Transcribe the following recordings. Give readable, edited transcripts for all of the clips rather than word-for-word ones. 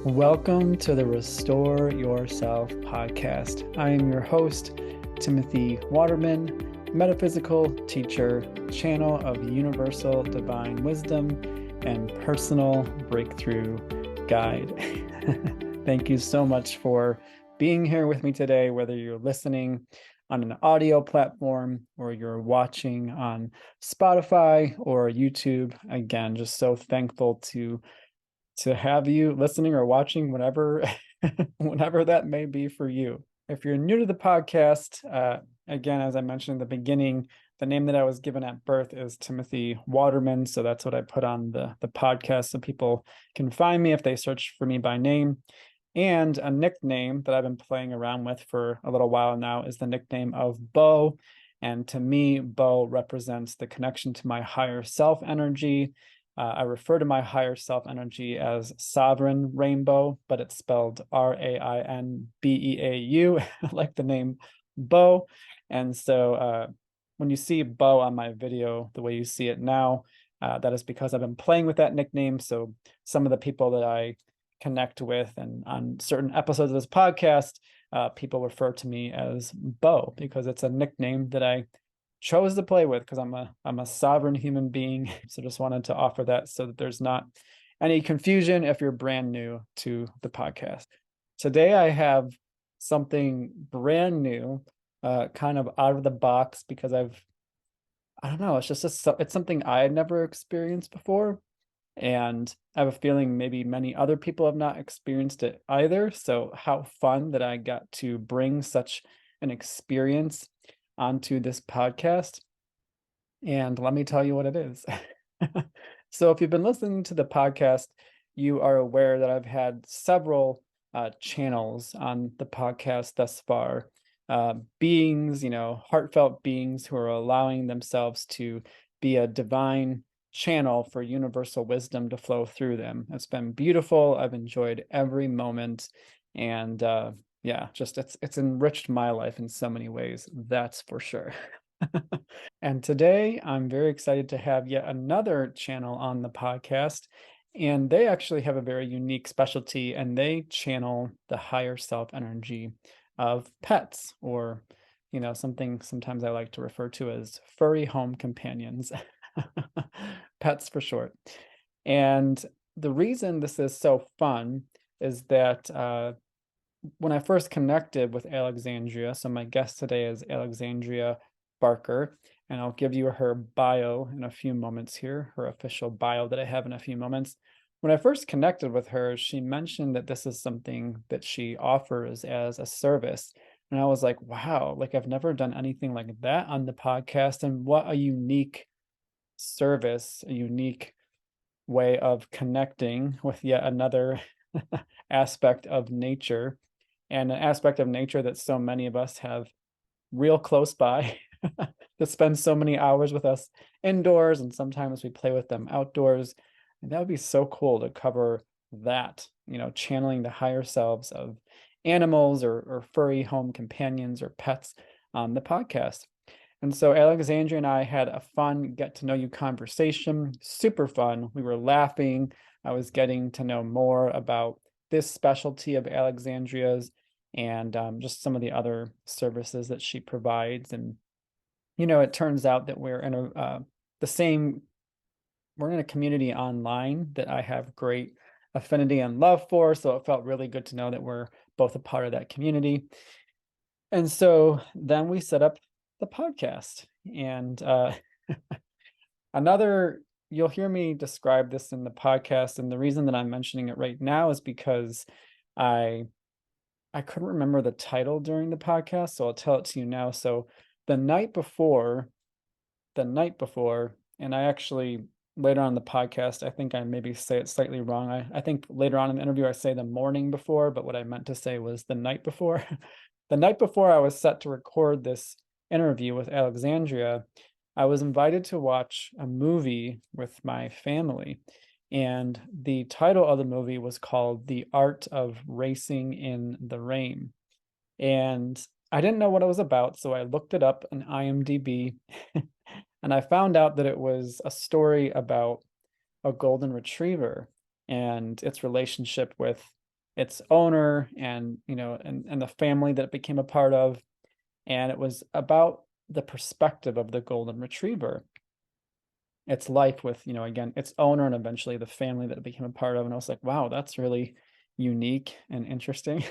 Welcome to the Restore Yourself podcast. I am your host, Timothy Waterman, metaphysical teacher, channel of universal divine wisdom, and personal breakthrough guide. Thank you so much for being here with me today, whether you're listening on an audio platform or you're watching on Spotify or YouTube. Again, just so thankful to have you listening or watching, whenever that may be for you. If you're new to the podcast, again, as I mentioned in the beginning, the name that I was given at birth is Timothy Waterman. So that's what I put on the podcast so people can find me if they search for me by name. And a nickname that I've been playing around with for a little while now is the nickname of Bo. And to me, Bo represents the connection to my higher self energy. I refer to my higher self energy as Sovereign Rainbow, but it's spelled Rainbeau, like the name Bo. And so when you see Bo on my video, the way you see it now, that is because I've been playing with that nickname. So some of the people that I connect with and on certain episodes of this podcast, people refer to me as Bo because it's a nickname that I chose to play with because I'm a sovereign human being. So just wanted to offer that so that there's not any confusion if you're brand new to the podcast. Today I have something brand new, kind of out of the box because I don't know, it's something I had never experienced before. And I have a feeling maybe many other people have not experienced it either. So how fun that I got to bring such an experience onto this podcast. And let me tell you what it is. So if you've been listening to the podcast, you are aware that I've had several channels on the podcast thus far. Beings, heartfelt beings who are allowing themselves to be a divine channel for universal wisdom to flow through them. It's been beautiful. I've enjoyed every moment. And just it's enriched my life in so many ways, that's for sure. And today I'm very excited to have yet another channel on the podcast, and they actually have a very unique specialty, and they channel the higher self energy of pets, or something sometimes I like to refer to as furry home companions. Pets for short. And the reason this is so fun is that when I first connected with Alexandria, so my guest today is Alexandria Barker, and I'll give you her bio in a few moments here, her official bio that I have in a few moments. When I first connected with her, she mentioned that this is something that she offers as a service. And I was like, wow, like I've never done anything like that on the podcast. And what a unique service, a unique way of connecting with yet another aspect of nature, and an aspect of nature that so many of us have real close by that spend so many hours with us indoors, and sometimes we play with them outdoors. And that would be so cool to cover that, channeling the higher selves of animals or furry home companions or pets on the podcast. And so Alexandria and I had a fun get to know you conversation, super fun. We were laughing. I was getting to know more about this specialty of Alexandria's and just some of the other services that she provides. And, it turns out that we're in we're in a community online that I have great affinity and love for. So it felt really good to know that we're both a part of that community. And so then we set up the podcast. And you'll hear me describe this in the podcast. And the reason that I'm mentioning it right now is because I couldn't remember the title during the podcast. So I'll tell it to you now. So the night before, and I actually later on in the podcast, I think I maybe say it slightly wrong. I think later on in the interview, I say the morning before, but what I meant to say was the night before. The night before I was set to record this interview with Alexandria, I was invited to watch a movie with my family. And the title of the movie was called The Art of Racing in the Rain. And I didn't know what it was about, so I looked it up on IMDb and I found out that it was a story about a golden retriever and its relationship with its owner and, and the family that it became a part of. And it was about the perspective of the golden retriever, its life with, again, its owner and eventually the family that it became a part of. And I was like, wow, that's really unique and interesting.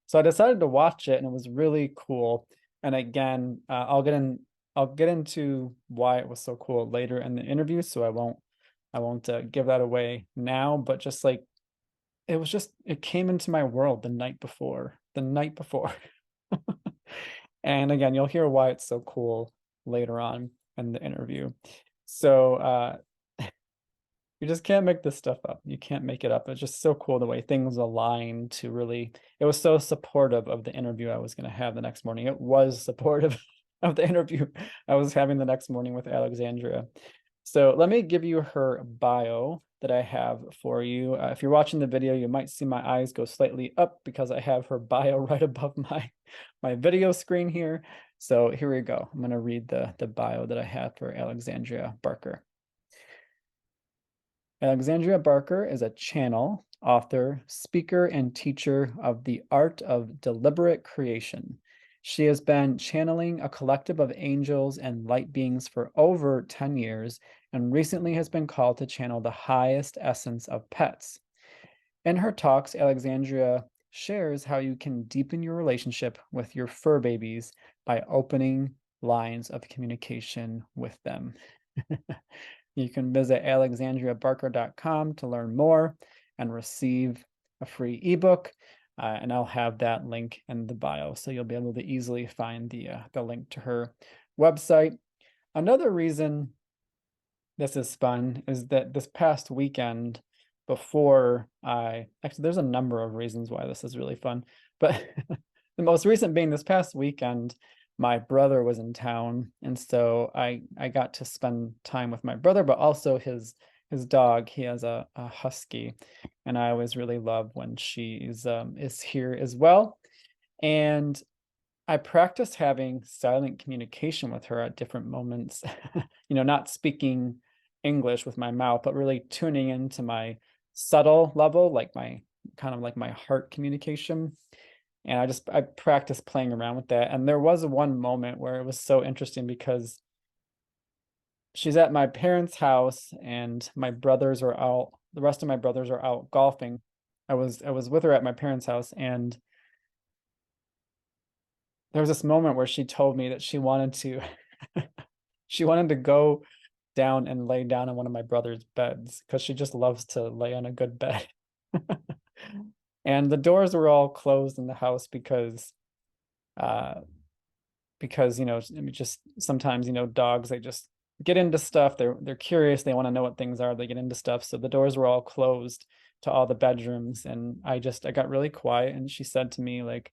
So I decided to watch it, and it was really cool. And again, I'll get into why it was so cool later in the interview, so I won't give that away now. But just like it came into my world the night before. And again, you'll hear why it's so cool later on in the interview. So you just can't make this stuff up. You can't make it up. It's just so cool the way things align to really, it was so supportive of the interview I was going to have the next morning. It was supportive of the interview I was having the next morning with Alexandria. So let me give you her bio that I have for you. If you're watching the video, you might see my eyes go slightly up because I have her bio right above my video screen here. So here we go. I'm going to read the bio that I have for Alexandria Barker. Alexandria Barker is a channel, author, speaker, and teacher of the art of deliberate creation. She has been channeling a collective of angels and light beings for over 10 years and recently has been called to channel the highest essence of pets. In her talks, Alexandria shares how you can deepen your relationship with your fur babies by opening lines of communication with them. You can visit alexandriabarker.com to learn more and receive a free ebook. And I'll have that link in the bio, so you'll be able to easily find the link to her website. Another reason this is fun is that this past weekend, actually, there's a number of reasons why this is really fun, but the most recent being this past weekend, my brother was in town, and so I got to spend time with my brother, but also his dog. He has a husky, and I always really love when she is here as well. And I practice having silent communication with her at different moments, not speaking English with my mouth, but really tuning into my subtle level, like my kind of like my heart communication. And I practiced playing around with that. And there was one moment where it was so interesting because she's at my parents' house and my brothers are out, the rest of my brothers are out golfing. I was with her at my parents' house, and there was this moment where she told me that she wanted to she wanted to go down and lay down on one of my brother's beds because she just loves to lay on a good bed. And the doors were all closed in the house because just sometimes, dogs, they just get into stuff. They're curious, they want to know what things are, they get into stuff. So the doors were all closed to all the bedrooms, and I she really quiet, and she said to me, like,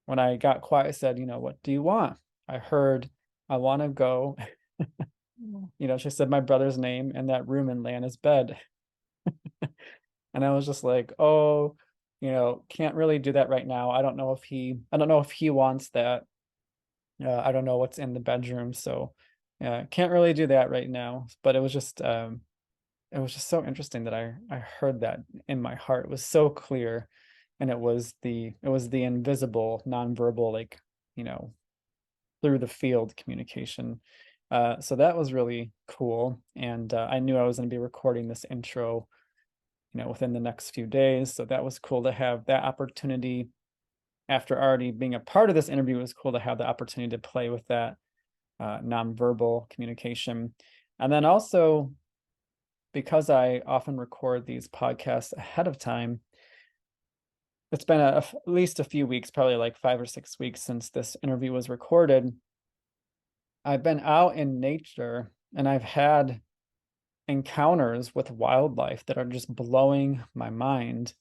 when I got quiet, I said, what do you want? I heard, I want to go. She said my brother's name in that room and lay on his bed. And I was just like, oh, can't really do that right now. I don't know if he wants that. I don't know what's in the bedroom, so can't really do that right now. But it was just so interesting that I heard that in my heart. It was so clear, and it was the invisible, nonverbal, like, through the field communication. So that was really cool. And I knew I was going to be recording this intro, within the next few days. So that was cool to have that opportunity. After already being a part of this interview, it was cool to have the opportunity to play with that nonverbal communication. And then also, because I often record these podcasts ahead of time, it's been at least a few weeks, probably like 5 or 6 weeks since this interview was recorded. I've been out in nature and I've had encounters with wildlife that are just blowing my mind.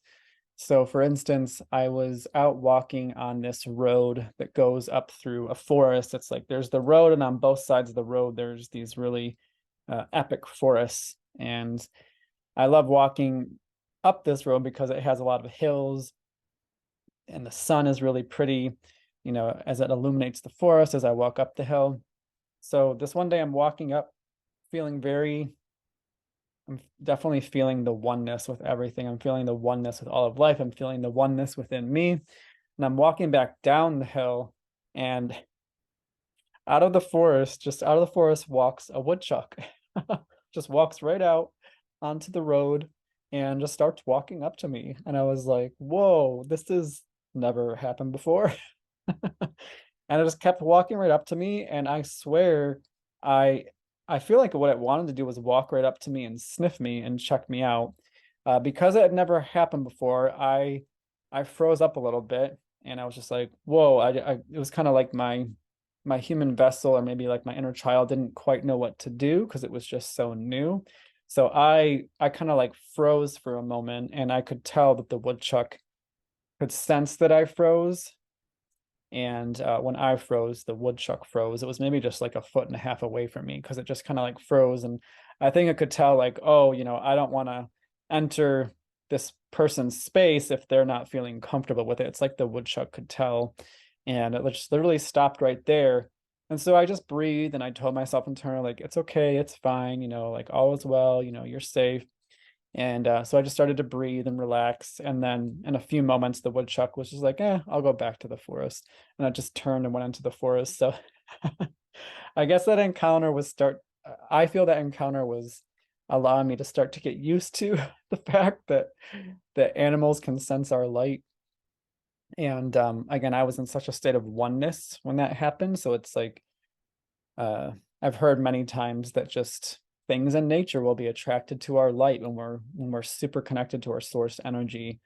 So for instance, I was out walking on this road that goes up through a forest. It's like there's the road, and on both sides of the road, there's these really epic forests. And I love walking up this road because it has a lot of hills, and the sun is really pretty, as it illuminates the forest as I walk up the hill. So this one day I'm walking up feeling very I'm definitely feeling the oneness with everything. I'm feeling the oneness with all of life. I'm feeling the oneness within me. And I'm walking back down the hill, and out of the forest, just out of the forest walks a woodchuck. Just walks right out onto the road and just starts walking up to me. And I was like, whoa, this has never happened before. And it just kept walking right up to me. And I swear, I I feel like what it wanted to do was walk right up to me and sniff me and check me out. Because it had never happened before, I froze up a little bit, and I was just like, whoa, it was kind of like my human vessel, or maybe like my inner child, didn't quite know what to do because it was just so new. So I kind of like froze for a moment, and I could tell that the woodchuck could sense that I froze. And when I froze, the woodchuck froze. It was maybe just like a foot and a half away from me because it just kind of like froze. And I think it could tell, like, oh, I don't want to enter this person's space if they're not feeling comfortable with it. It's like the woodchuck could tell. And it just literally stopped right there. And so I just breathed and I told myself internally, like, it's okay, it's fine, like all is well, you're safe. And so I just started to breathe and relax. And then in a few moments, the woodchuck was just like, I'll go back to the forest. And I just turned and went into the forest. So I guess that encounter I feel that encounter was allowing me to start to get used to the fact that animals can sense our light. And again, I was in such a state of oneness when that happened. So it's like, uh, I've heard many times that just things in nature will be attracted to our light when we're super connected to our source energy.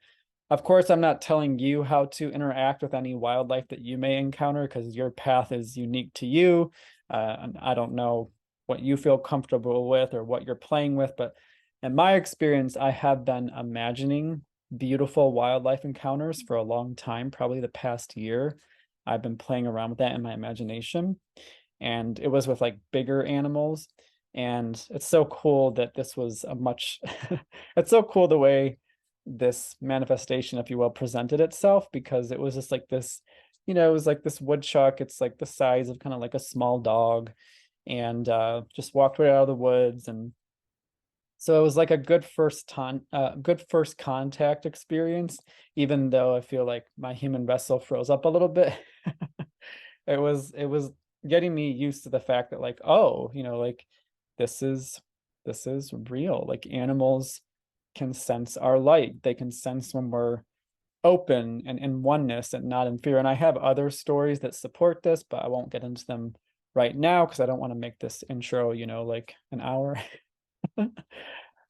Of course, I'm not telling you how to interact with any wildlife that you may encounter because your path is unique to you. And I don't know what you feel comfortable with or what you're playing with, but in my experience, I have been imagining beautiful wildlife encounters for a long time, probably the past year. I've been playing around with that in my imagination, and it was with like bigger animals. And it's so cool that this was a much it's so cool the way this manifestation, if you will, presented itself, because it was just like this, it was like this woodchuck. It's like the size of kind of like a small dog, and just walked right out of the woods. And so it was like a good first contact experience, even though I feel like my human vessel froze up a little bit. It was getting me used to the fact that, like, oh, like this is this is real. Like, animals can sense our light. They can sense when we're open and in oneness and not in fear. And I have other stories that support this, but I won't get into them right now because I don't want to make this intro, like an hour.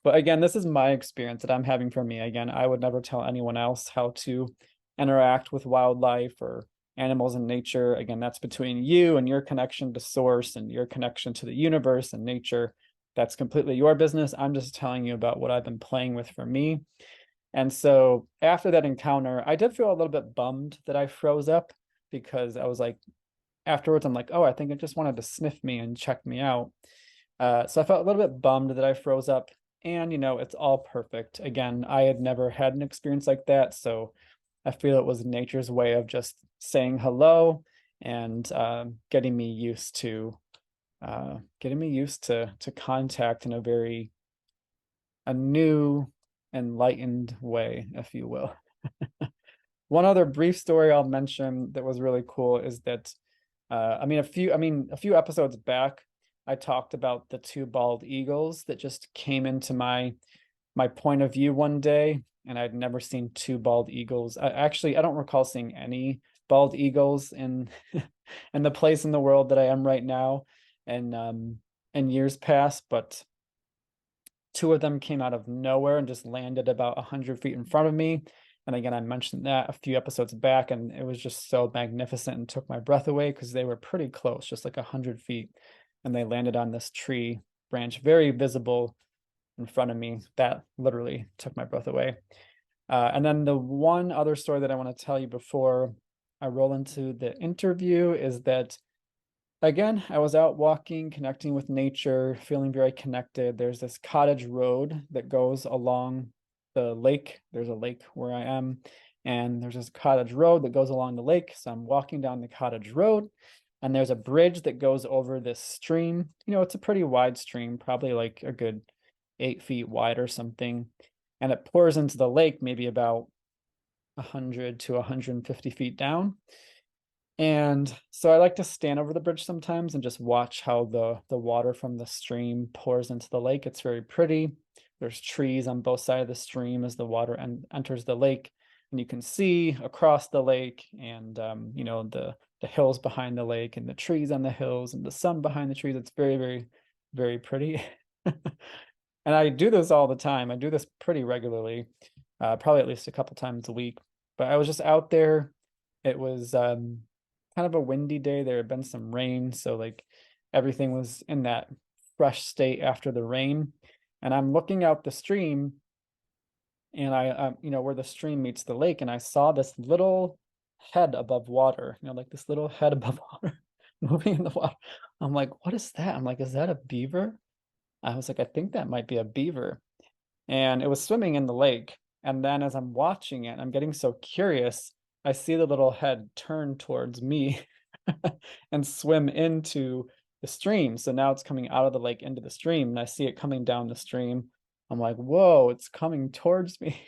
But again, this is my experience that I'm having for me. Again, I would never tell anyone else how to interact with wildlife or animals in nature. Again, that's between you and your connection to source and your connection to the universe and nature. That's completely your business. I'm just telling you about what I've been playing with for me. And so after that encounter, I did feel a little bit bummed that I froze up, because I was like, afterwards, I'm like, oh, I think it just wanted to sniff me and check me out. So I felt a little bit bummed that I froze up, and it's all perfect. Again, I had never had an experience like that, so I feel it was nature's way of just saying hello and getting me used to contact in a new enlightened way, if you will. One other brief story I'll mention that was really cool is that a few episodes back, I talked about the two bald eagles that just came into my point of view one day, and I'd never seen two bald eagles. I don't recall seeing any bald eagles in in the place in the world that I am right now, and in years past, but two of them came out of nowhere and just landed about 100 feet in front of me. And again, I mentioned that a few episodes back, and it was just so magnificent and took my breath away because they were pretty close, just like 100 feet. And they landed on this tree branch, very visible in front of me. That literally took my breath away. And then the one other story that I want to tell you before I roll into the interview is that, again, I was out walking, connecting with nature, feeling very connected. There's this cottage road that goes along the lake. There's a lake where I am, and there's this cottage road that goes along the lake. So I'm walking down the cottage road, and there's a bridge that goes over this stream. It's a pretty wide stream, probably like a good 8 feet wide or something. And it pours into the lake maybe about 100 to 150 feet down. And so I like to stand over the bridge sometimes and just watch how the water from the stream pours into the lake. It's very pretty. There's trees on both sides of the stream as the water enters the lake, and you can see across the lake, and you know, the hills behind the lake and the trees on the hills and the sun behind the trees. It's very, very, very pretty. And I do this all the time. I do this pretty regularly, probably at least a couple times a week. But I was just out there. It was kind of a windy day. There had been some rain, so like everything was in that fresh state after the rain. And I'm looking out the stream, and I, you know, where the stream meets the lake, and I saw this little head above water, you know, like this little head above water moving in the water. I'm like, what is that? I'm like, is that a beaver? I was like, I think that might be a beaver. And it was swimming in the lake. And then as I'm watching it, I'm getting so curious, I see the little head turn towards me and swim into the stream. So now it's coming out of the lake into the stream, and I see it coming down the stream. I'm like, whoa, it's coming towards me.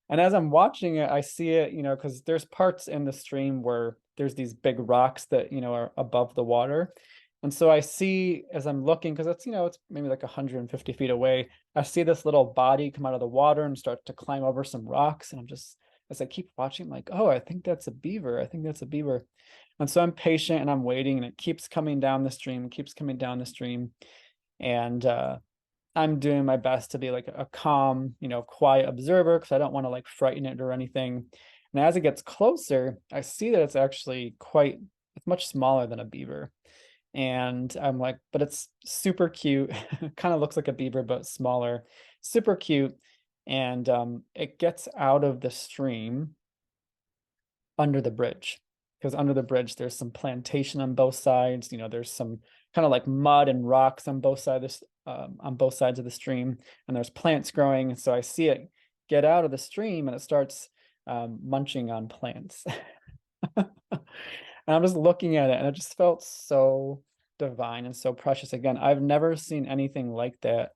And as I'm watching it, I see it, you know, because there's parts in the stream where there's these big rocks that, you know, are above the water. And so I see, as I'm looking, because it's, you know, it's maybe like 150 feet away, I see this little body come out of the water and start to climb over some rocks. And I'm just, as I keep watching, I'm like, oh, I think that's a beaver. I think that's a beaver. And so I'm patient and I'm waiting, and it keeps coming down the stream, keeps coming down the stream. And I'm doing my best to be like a calm, you know, quiet observer, because I don't want to like frighten it or anything. And as it gets closer, I see that it's actually it's much smaller than a beaver. And I'm like, but it's super cute. Kind of looks like a beaver, but smaller, super cute. And it gets out of the stream under the bridge, because under the bridge there's some plantation on both sides. You know, there's some kind of like mud and rocks on both sides on both sides of the stream, and there's plants growing. So I see it get out of the stream, and it starts munching on plants. And I'm just looking at it, and it just felt so divine and so precious. Again, I've never seen anything like that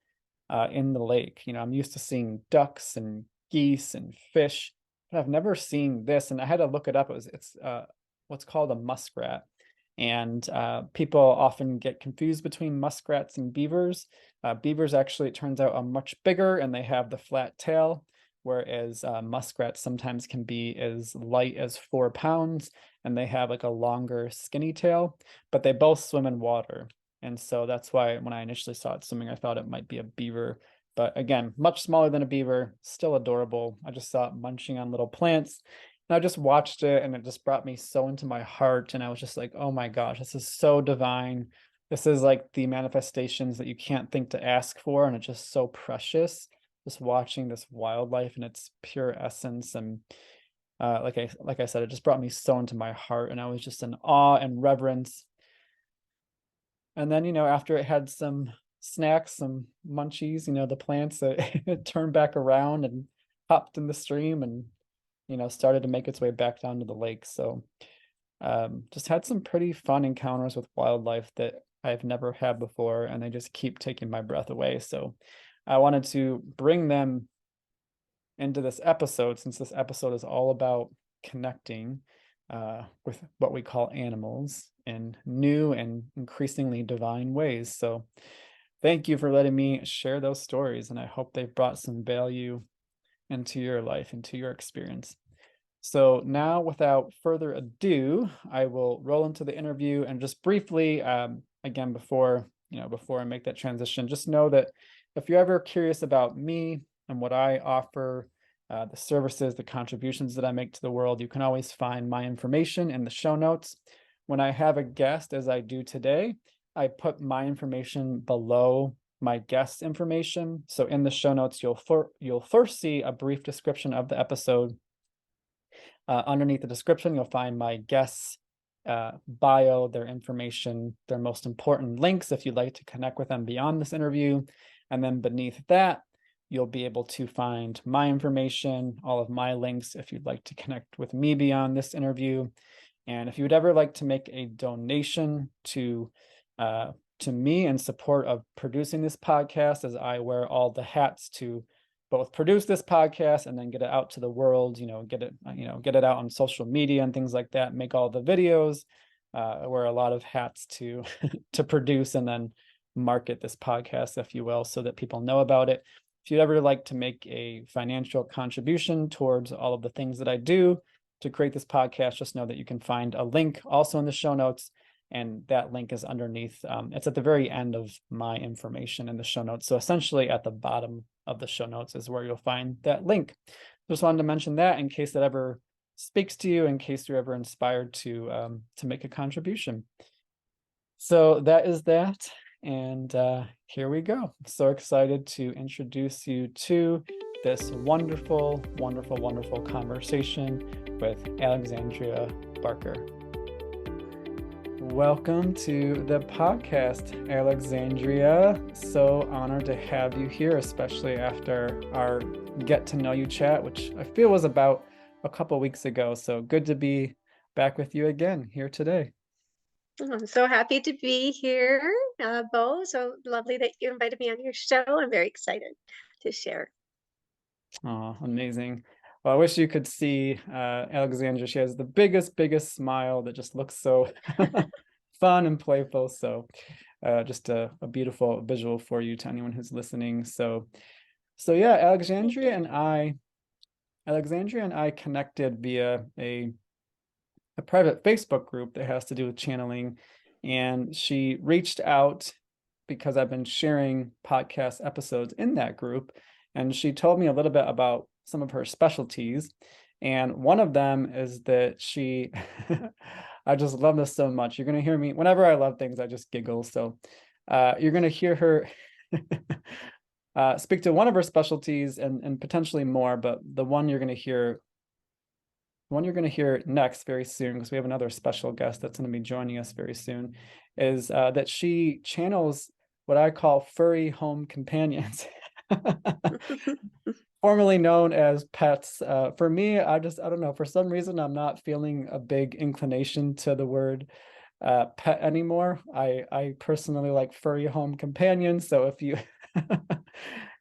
in the lake. You know, I'm used to seeing ducks and geese and fish, but I've never seen this. And I had to look it up. It's what's called a muskrat. And people often get confused between muskrats and beavers. Beavers actually, it turns out, are much bigger, and they have the flat tail, whereas muskrats sometimes can be as light as 4 pounds, and they have like a longer skinny tail, but they both swim in water. And so that's why when I initially saw it swimming, I thought it might be a beaver. But again, much smaller than a beaver, still adorable. I just saw it munching on little plants, and I just watched it, and it just brought me so into my heart. And I was just like, oh my gosh, this is so divine. This is like the manifestations that you can't think to ask for, and it's just so precious, just watching this wildlife in its pure essence. And like I said, it just brought me so into my heart, and I was just in awe and reverence. And then, you know, after it had some snacks, some munchies, you know, the plants, it turned back around and hopped in the stream, and, you know, started to make its way back down to the lake. So just had some pretty fun encounters with wildlife that I've never had before, and they just keep taking my breath away. So I wanted to bring them into this episode, since this episode is all about connecting with what we call animals in new and increasingly divine ways. So thank you for letting me share those stories, and I hope they've brought some value into your life, into your experience. So now, without further ado, I will roll into the interview. And just briefly, again, before I make that transition, just know that if you're ever curious about me and what I offer, the services, the contributions that I make to the world, you can always find my information in the show notes. When I have a guest, as I do today, I put my information below my guest's information. So in the show notes, you'll first see a brief description of the episode. Underneath the description, you'll find my guest's bio, their information, their most important links if you'd like to connect with them beyond this interview. And then beneath that, you'll be able to find my information, all of my links if you'd like to connect with me beyond this interview. And if you would ever like to make a donation to to me in support of producing this podcast, as I wear all the hats to both produce this podcast and then get it out to the world, get it out on social media and things like that, make all the videos. I wear a lot of hats to to produce and then market this podcast, if you will, so that people know about it. If you'd ever like to make a financial contribution towards all of the things that I do to create this podcast, just know that you can find a link also in the show notes. And that link is underneath. It's at the very end of my information in the show notes. So essentially at the bottom of the show notes is where you'll find that link. Just wanted to mention that in case that ever speaks to you, in case you're ever inspired to make a contribution. So that is that. And here we go. So excited to introduce you to this wonderful, wonderful, wonderful conversation with Alexandria Barker. Welcome to the podcast, Alexandria. So honored to have you here, especially after our get to know you chat, which I feel was about a couple weeks ago. So good to be back with you again here today. I'm so happy to be here, Bo. So lovely that you invited me on your show. I'm very excited to share. Oh, amazing. Well, I wish you could see Alexandria. She has the biggest smile that just looks so fun and playful. So just a beautiful visual for you, to anyone who's listening. So yeah, Alexandria and I connected via a private Facebook group that has to do with channeling. And she reached out because I've been sharing podcast episodes in that group. And she told me a little bit about some of her specialties. And one of them is that she, I just love this so much. You're going to hear me, whenever I love things, I just giggle. So you're going to hear her speak to one of her specialties and potentially more, but the one you're going to hear next very soon, because we have another special guest that's going to be joining us very soon, is that she channels what I call furry home companions, formerly known as pets. For me, I don't know, for some reason, I'm not feeling a big inclination to the word pet anymore. I personally like furry home companions. So if you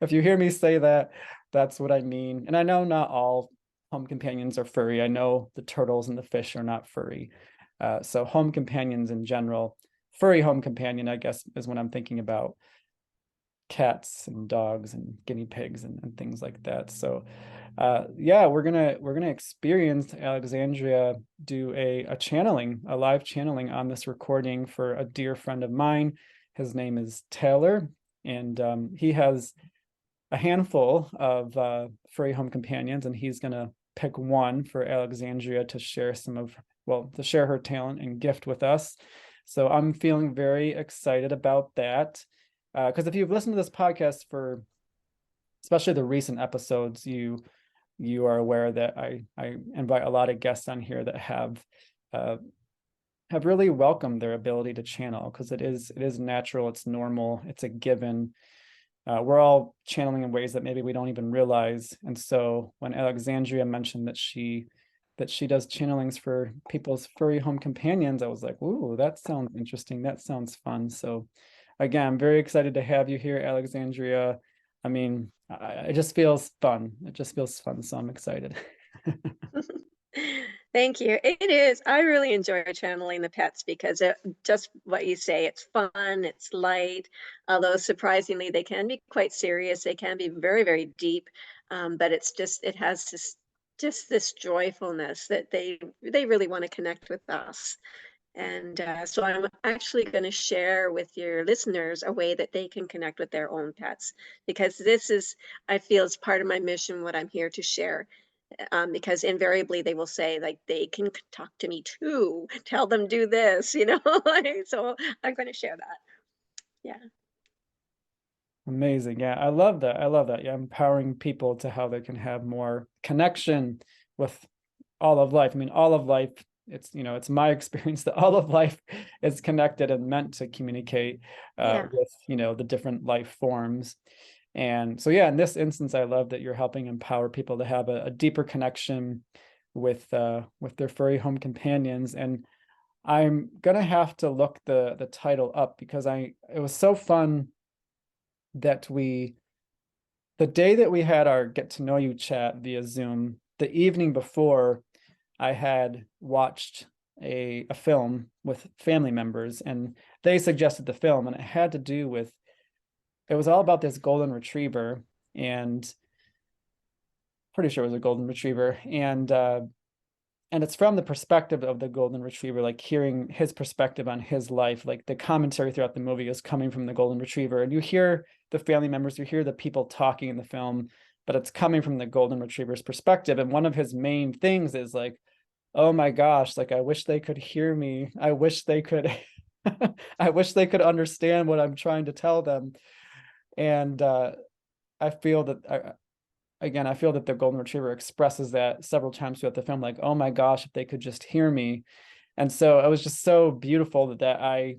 if you hear me say that, that's what I mean. And I know not all home companions are furry. I know the turtles and the fish are not furry. So home companions in general, furry home companion, I guess, is when I'm thinking about cats and dogs and guinea pigs and things like that. So yeah, we're gonna experience Alexandria do a live channeling on this recording for a dear friend of mine. His name is Taylor, and he has a handful of furry home companions, and he's gonna pick one for Alexandria to share to share her talent and gift with us. So I'm feeling very excited about that. Because if you've listened to this podcast for especially the recent episodes, you are aware that I invite a lot of guests on here that have really welcomed their ability to channel, because it is natural, it's normal, it's a given. We're all channeling in ways that maybe we don't even realize. And so when Alexandria mentioned that she does channelings for people's furry home companions, I was like, ooh, that sounds interesting. That sounds fun. So again, I'm very excited to have you here, Alexandria. I mean, it just feels fun. It just feels fun. So I'm excited. Thank you. It is. I really enjoy channeling the pets because just what you say, it's fun, it's light, although surprisingly they can be quite serious. They can be very, very deep. But it has this joyfulness that they really want to connect with us. And so I'm actually going to share with your listeners a way that they can connect with their own pets, because I feel, is part of my mission, what I'm here to share. Because invariably they will say, like, they can talk to me too. Tell them do this, So I'm going to share that. Yeah. Amazing. Yeah, I love that. I love that. Yeah, empowering people to how they can have more connection with all of life. I mean, all of life, it's my experience that all of life is connected and meant to communicate Yeah. with, the different life forms. And so, yeah, in this instance, I love that you're helping empower people to have a deeper connection with their furry home companions. And I'm gonna have to look the title up because it was so fun that the day that we had our get to know you chat via Zoom, the evening before, I had watched a film with family members, and they suggested the film, and it had to do with, it was all about this golden retriever, and pretty sure it was a golden retriever, and it's from the perspective of the golden retriever, like hearing his perspective on his life. Like the commentary throughout the movie is coming from the golden retriever, and you hear the family members, you hear the people talking in the film, but it's coming from the golden retriever's perspective. And one of his main things is like, oh my gosh, like I wish they could hear me, I wish they could I wish they could understand what I'm trying to tell them. And I feel that again, I feel that the golden retriever expresses that several times throughout the film, like, oh my gosh, if they could just hear me. And so it was just so beautiful that I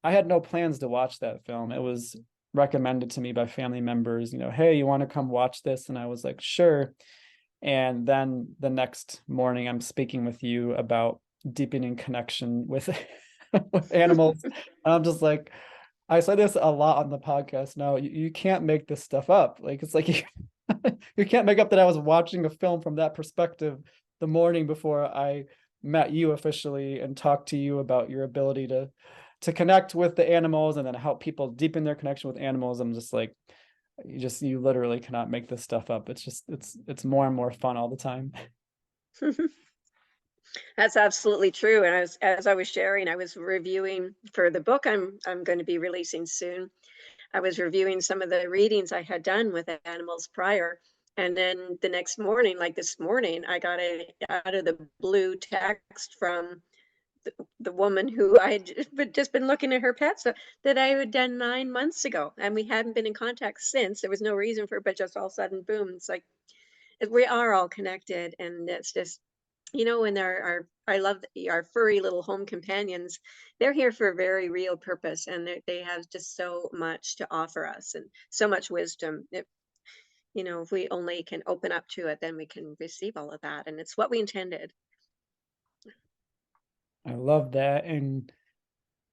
had no plans to watch that film. It was recommended to me by family members, hey, you want to come watch this? And I was like, sure. And then the next morning I'm speaking with you about deepening connection with with animals. I'm just like, I say this a lot on the podcast now. You can't make this stuff up. Like it's like you can't make up that I was watching a film from that perspective the morning before I met you officially and talked to you about your ability to connect with the animals and then help people deepen their connection with animals. I'm just like, you literally cannot make this stuff up. It's just it's more and more fun all the time. That's absolutely true. And as I was sharing, I was reviewing for the book I'm going to be releasing soon. I was reviewing some of the readings I had done with animals prior. And then the next morning, like this morning, I got a out of the blue text from the woman who I had just been looking at her pets that I had done 9 months ago. And we hadn't been in contact since. There was no reason for it, but just all of a sudden, boom, it's like we are all connected. And it's just, and our I love our furry little home companions. They're here for a very real purpose, and they have just so much to offer us and so much wisdom. If we only can open up to it, then we can receive all of that, and it's what we intended. I love that. And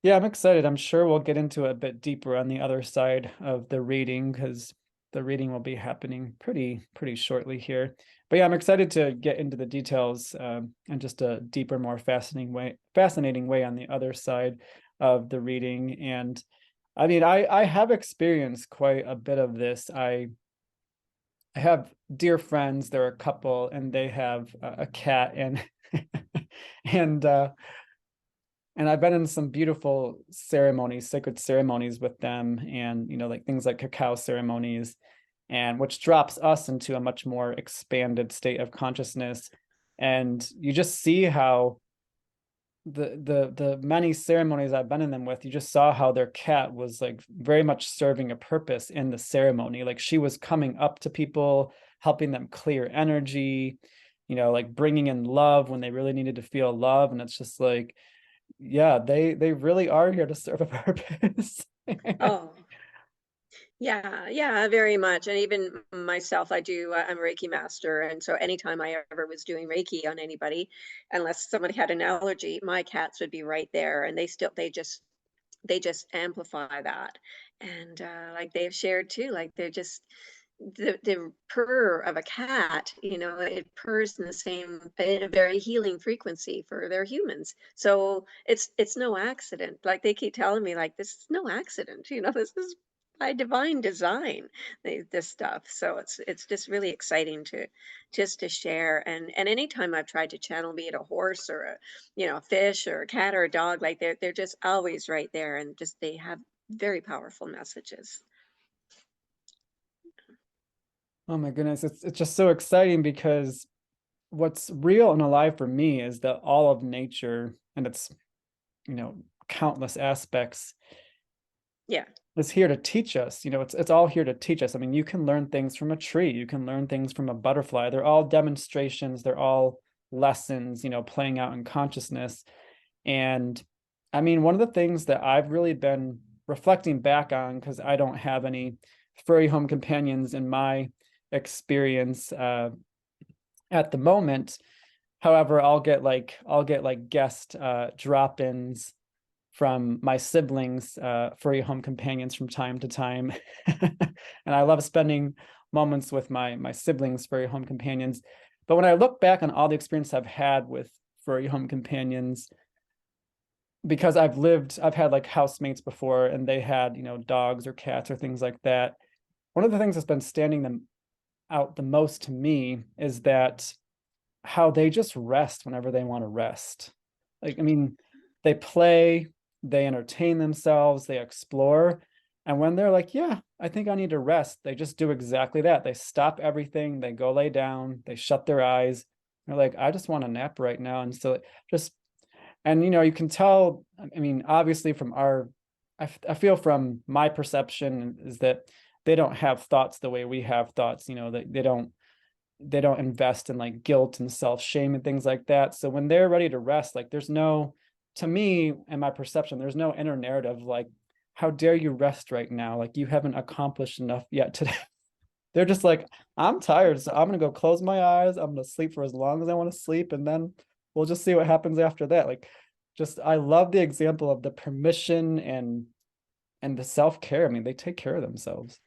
yeah, I'm excited. I'm sure we'll get into it a bit deeper on the other side of the reading because the reading will be happening pretty shortly here. But yeah, I'm excited to get into the details and just a deeper, more fascinating way on the other side of the reading. And I mean, I have experienced quite a bit of this. I have dear friends. They're a couple, and they have a cat, and and and I've been in some beautiful ceremonies, sacred ceremonies with them, and like things like cacao ceremonies, and which drops us into a much more expanded state of consciousness. And you just see how the many ceremonies I've been in them with, you just saw how their cat was like very much serving a purpose in the ceremony. Like she was coming up to people, helping them clear energy, like bringing in love when they really needed to feel love. And it's just like, yeah, they really are here to serve a purpose. Oh, yeah, yeah, very much. And even myself, I'm a Reiki master. And so anytime I ever was doing Reiki on anybody, unless somebody had an allergy, my cats would be right there. And they just amplify that. And like they've shared too, like they're just the purr of a cat, it purrs in a very healing frequency for their humans. So it's no accident. Like they keep telling me, like, this is no accident, this is by divine design, this stuff. So it's just really exciting to share. And anytime I've tried to channel, be it a horse or a fish or a cat or a dog, like they're just always right there, and just they have very powerful messages. Oh my goodness, it's just so exciting because what's real and alive for me is that all of nature and its, you know, countless aspects Yeah. is here to teach us. It's all here to teach us. I mean, you can learn things from a tree, you can learn things from a butterfly. They're all demonstrations, they're all lessons, playing out in consciousness. And I mean, one of the things that I've really been reflecting back on, because I don't have any furry home companions in my experience at the moment, However, I'll get guest drop-ins from my siblings, furry home companions from time to time. And I love spending moments with my siblings, furry home companions. But when I look back on all the experience I've had with furry home companions, because I've had like housemates before and they had, dogs or cats or things like that. One of the things that's been standing them out the most to me is that how they just rest whenever they want to rest. Like, I mean, they play, they entertain themselves, they explore. And when they're like, yeah, I think I need to rest, they just do exactly that. They stop everything, they go lay down, they shut their eyes. They're like, I just want a nap right now. And so just, and you can tell, I mean, obviously from I feel from my perception is that they don't have thoughts the way we have thoughts, they don't invest in like guilt and self-shame and things like that. So when they're ready to rest, like there's no, to me and my perception, there's no inner narrative like, how dare you rest right now? Like you haven't accomplished enough yet today. They're just like, I'm tired, so I'm gonna go close my eyes. I'm gonna sleep for as long as I want to sleep, and then we'll just see what happens after that. Like, just I love the example of the permission and the self-care. I mean, they take care of themselves.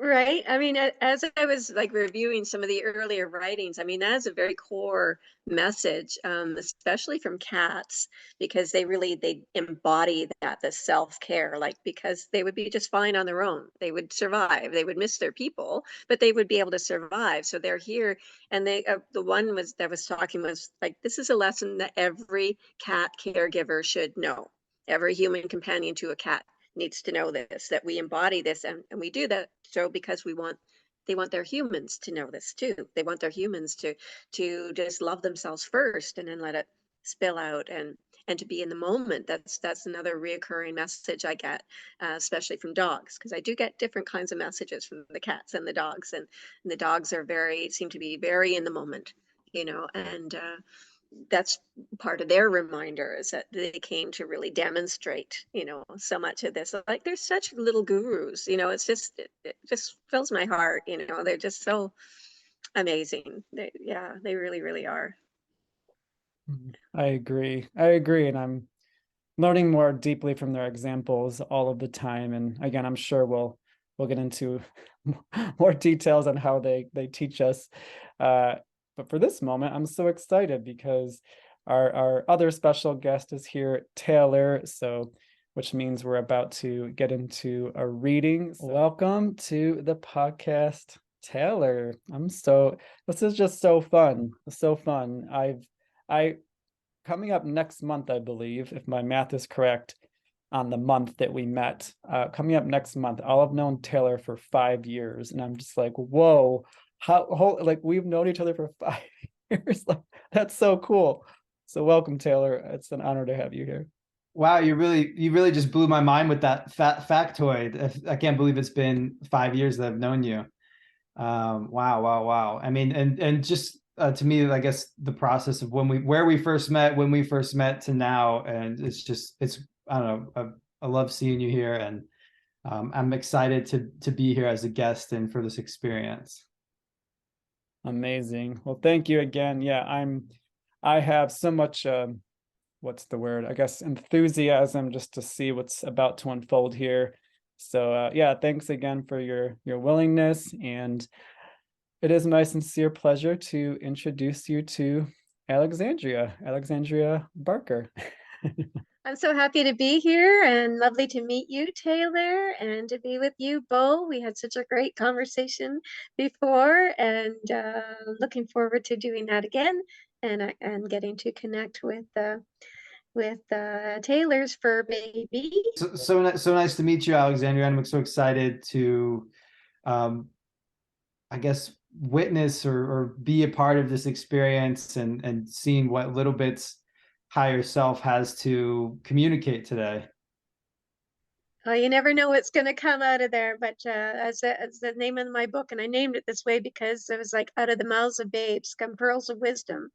Right. I mean, as I was like reviewing some of the earlier writings, I mean, that is a very core message, especially from cats, because they embody that, the self-care, like because they would be just fine on their own. They would survive. They would miss their people, but they would be able to survive. So they're here, and the one was that was talking was like, this is a lesson that every cat caregiver should know. Every human companion to a cat needs to know this, that we embody this, and we do that so because they want their humans to know this too. They want their humans to just love themselves first and then let it spill out, and to be in the moment. That's another reoccurring message I get, especially from dogs, because I do get different kinds of messages from the cats and the dogs, and the dogs are very seem to be very in the moment, and that's part of their reminder, is that they came to really demonstrate, so much of this. Like they're such little gurus, it just fills my heart, they're just so amazing. Yeah, they really, really are. I agree. I agree. And I'm learning more deeply from their examples all of the time. And again, I'm sure we'll get into more details on how they teach us. Uh, but for this moment, I'm so excited because our other special guest is here, Taylor. So which means we're about to get into a reading. So welcome to the podcast, Taylor. This is just so fun. So fun. I coming up next month, I believe, if my math is correct, on the month that we met. Coming up next month, I'll have known Taylor for 5 years, and I'm just like, whoa, like we've known each other for 5 years. Like that's so cool. So welcome, Taylor. It's an honor to have you here. Wow, you really just blew my mind with that factoid. I can't believe it's been 5 years that I've known you. Wow, wow, wow. I mean, and just to me, I guess the process of where we first met, when we first met to now, and it's I don't know. I love seeing you here, and I'm excited to be here as a guest and for this experience. Amazing. Well, thank you again. Yeah, I have so much what's the word? I guess enthusiasm just to see what's about to unfold here. So yeah, thanks again for your willingness, and it is my sincere pleasure to introduce you to Alexandria Barker. I'm so happy to be here, and lovely to meet you, Taylor, and to be with you, Bo. We had such a great conversation before, and looking forward to doing that again, and getting to connect with Taylor's fur baby. So nice to meet you, Alexandria. I'm so excited to, um, I guess, witness or be a part of this experience and seeing what little bits higher self has to communicate today. Oh, you never know what's going to come out of there, but as the name of my book, and I named it this way because it was like, out of the mouths of babes come pearls of wisdom.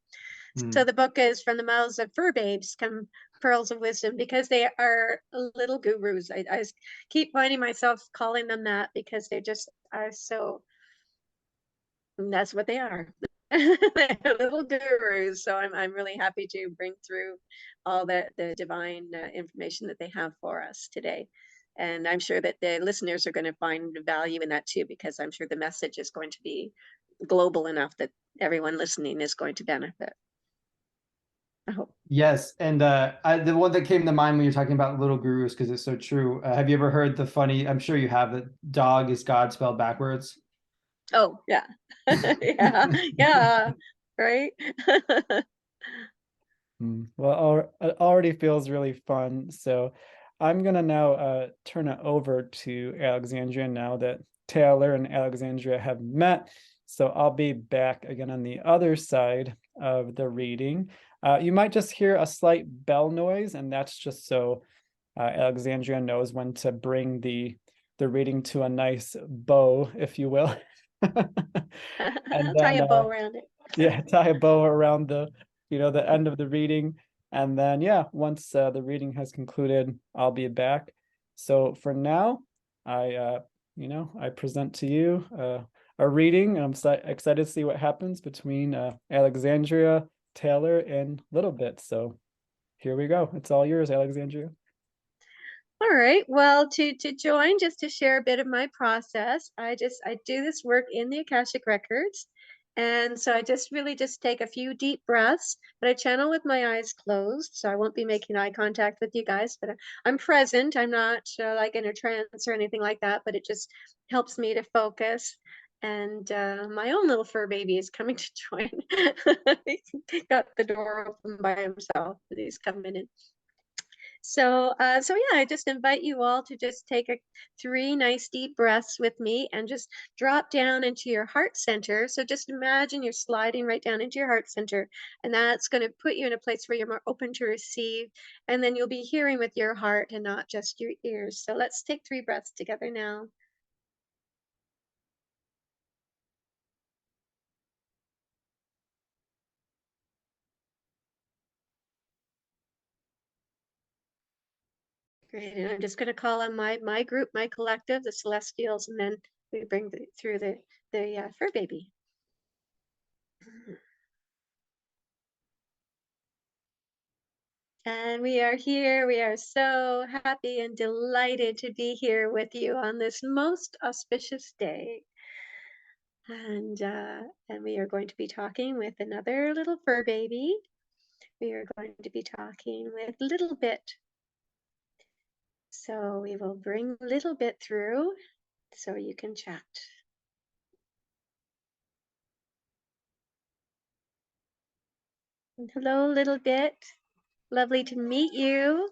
So Hmm. the book is from the mouths of fur babes come pearls of wisdom, because they are little gurus. I keep finding myself calling them that because they just are so, and that's what they are. They're little gurus. So I'm really happy to bring through all the divine information that they have for us today. And I'm sure that the listeners are going to find value in that too, because I'm sure the message is going to be global enough that everyone listening is going to benefit. I hope. Yes, and the one that came to mind when you're talking about little gurus, because it's so true. Have you ever heard the funny? I'm sure you have, that dog is God spelled backwards. Oh, yeah. Yeah. Yeah. Right. Well, it already feels really fun. So I'm gonna now turn it over to Alexandria now that Taylor and Alexandria have met. So I'll be back again on the other side of the reading. You might just hear a slight bell noise, and that's just so Alexandria knows when to bring the reading to a nice bow, if you will. And I'll tie then a bow around it. yeah, tie a bow around the end of the reading. And then yeah, once the reading has concluded, I'll be back. So for now, I I present to you a reading, and I'm excited to see what happens between Alexandria, Taylor, and Little Bit. So here we go. It's all yours, Alexandria. All right. Well, to join, just to share a bit of my process, I do this work in the Akashic Records. And so I just really just take a few deep breaths, but I channel with my eyes closed. So I won't be making eye contact with you guys, but I'm present. I'm not like in a trance or anything like that, but it just helps me to focus. And my own little fur baby is coming to join. He got the door open by himself, but he's coming in. So yeah, I just invite you all to just take three nice deep breaths with me and just drop down into your heart center. So just imagine you're sliding right down into your heart center, and that's going to put you in a place where you're more open to receive, and then you'll be hearing with your heart and not just your ears. So let's take 3 breaths together now. Great, and I'm just going to call on my group, my collective, the Celestials, and then we bring through the fur baby. And we are here. We are so happy and delighted to be here with you on this most auspicious day. And we are going to be talking with another little fur baby. We are going to be talking with Little Bit. So we will bring Little Bit through so you can chat. Hello, Little Bit. Lovely to meet you.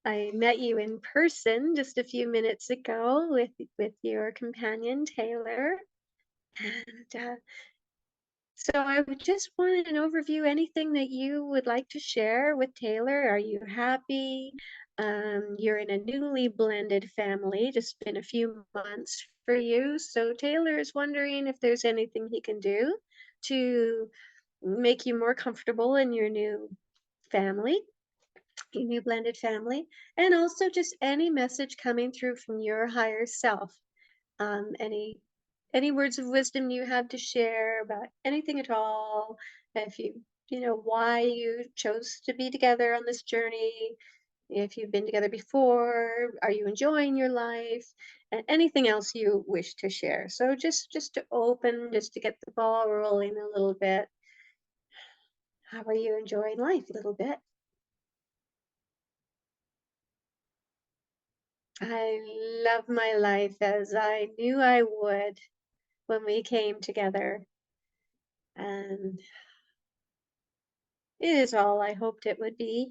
I met you in person just a few minutes ago with your companion, Taylor. And so I would just want an overview, anything that you would like to share with Taylor. Are you happy? You're in a newly blended family, just been a few months for you. So Taylor is wondering if there's anything he can do to make you more comfortable in your new family, your new blended family, and also just any message coming through from your higher self. Any words of wisdom you have to share about anything at all, if you know why you chose to be together on this journey, if you've been together before, are you enjoying your life, and anything else you wish to share. So just to open, just to get the ball rolling a little bit. How are you enjoying life a little bit? I love my life as I knew I would when we came together, and it is all I hoped it would be.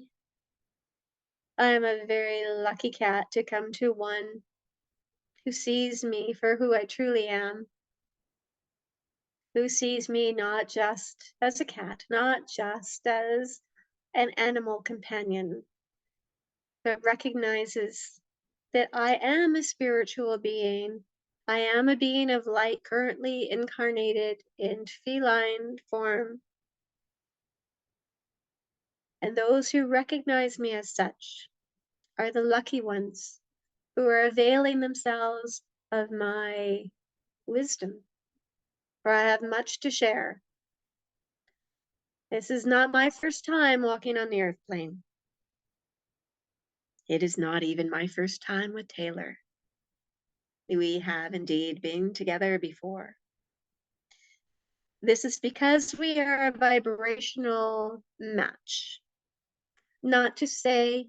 I am a very lucky cat to come to one who sees me for who I truly am, who sees me not just as a cat, not just as an animal companion, but recognizes that I am a spiritual being. I am a being of light currently incarnated in feline form. And those who recognize me as such are the lucky ones who are availing themselves of my wisdom, for I have much to share. This is not my first time walking on the earth plane. It is not even my first time with Taylor. We have indeed been together before. This is because we are a vibrational match. Not to say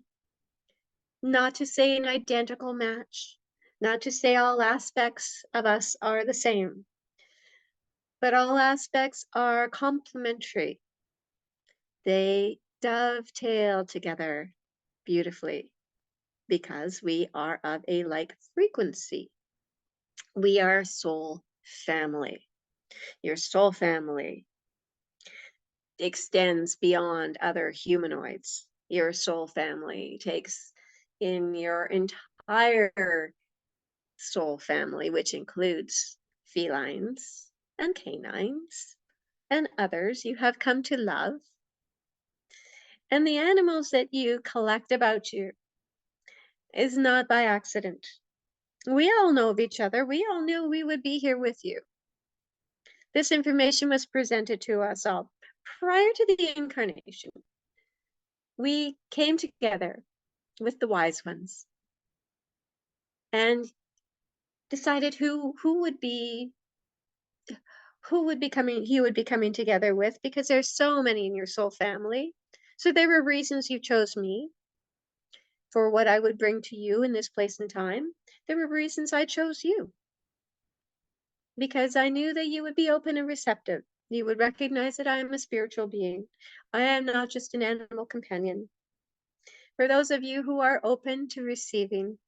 an identical match, not to say all aspects of us are the same, but all aspects are complementary. They dovetail together beautifully because we are of a like frequency. We are soul family. Your soul family extends beyond other humanoids. Your soul family takes in your entire soul family, which includes felines and canines and others you have come to love, and the animals that you collect about you is not by accident. We all know of each other. We all knew we would be here with you. This information was presented to us all prior to the incarnation. We came together with the wise ones and decided who would be he would be coming together with, because there's so many in your soul family. So there were reasons you chose me for what I would bring to you in this place and time. There were reasons I chose you because I knew that you would be open and receptive. You would recognize that I am a spiritual being. I am not just an animal companion. For those of you who are open to receiving,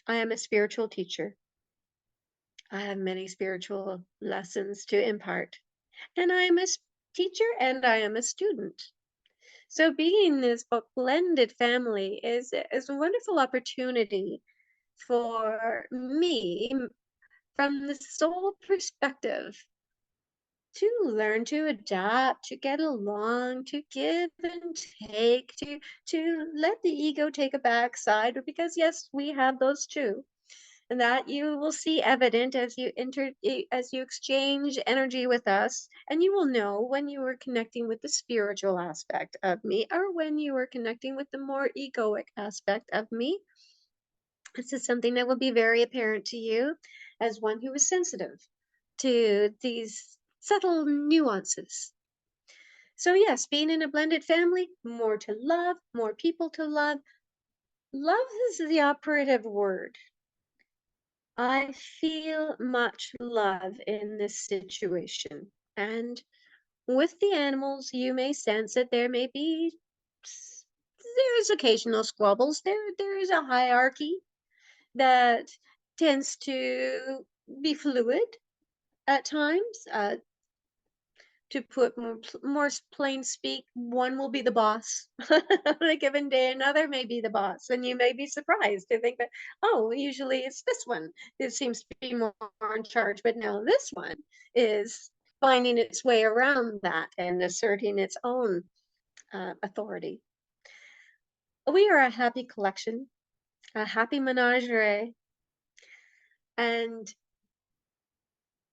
I am a spiritual teacher. I have many spiritual lessons to impart, and I am a teacher and I am a student. So being this blended family is a wonderful opportunity for me from the soul perspective to learn to adapt, to get along, to give and take, to let the ego take a backside, because yes, we have those too. And that you will see evident as you exchange energy with us, and you will know when you are connecting with the spiritual aspect of me or when you are connecting with the more egoic aspect of me. This is something that will be very apparent to you as one who is sensitive to these subtle nuances. So yes, being in a blended family, more to love, more people to love. Love is the operative word. I feel much love in this situation. And with the animals, you may sense that there may be there's occasional squabbles. There is a hierarchy that tends to be fluid at times. To put more plain speak, one will be the boss on a given day, another may be the boss, and you may be surprised to think that, oh, usually it's this one that seems to be more in charge, but now this one is finding its way around that and asserting its own authority. We are a happy collection, a happy menagerie, and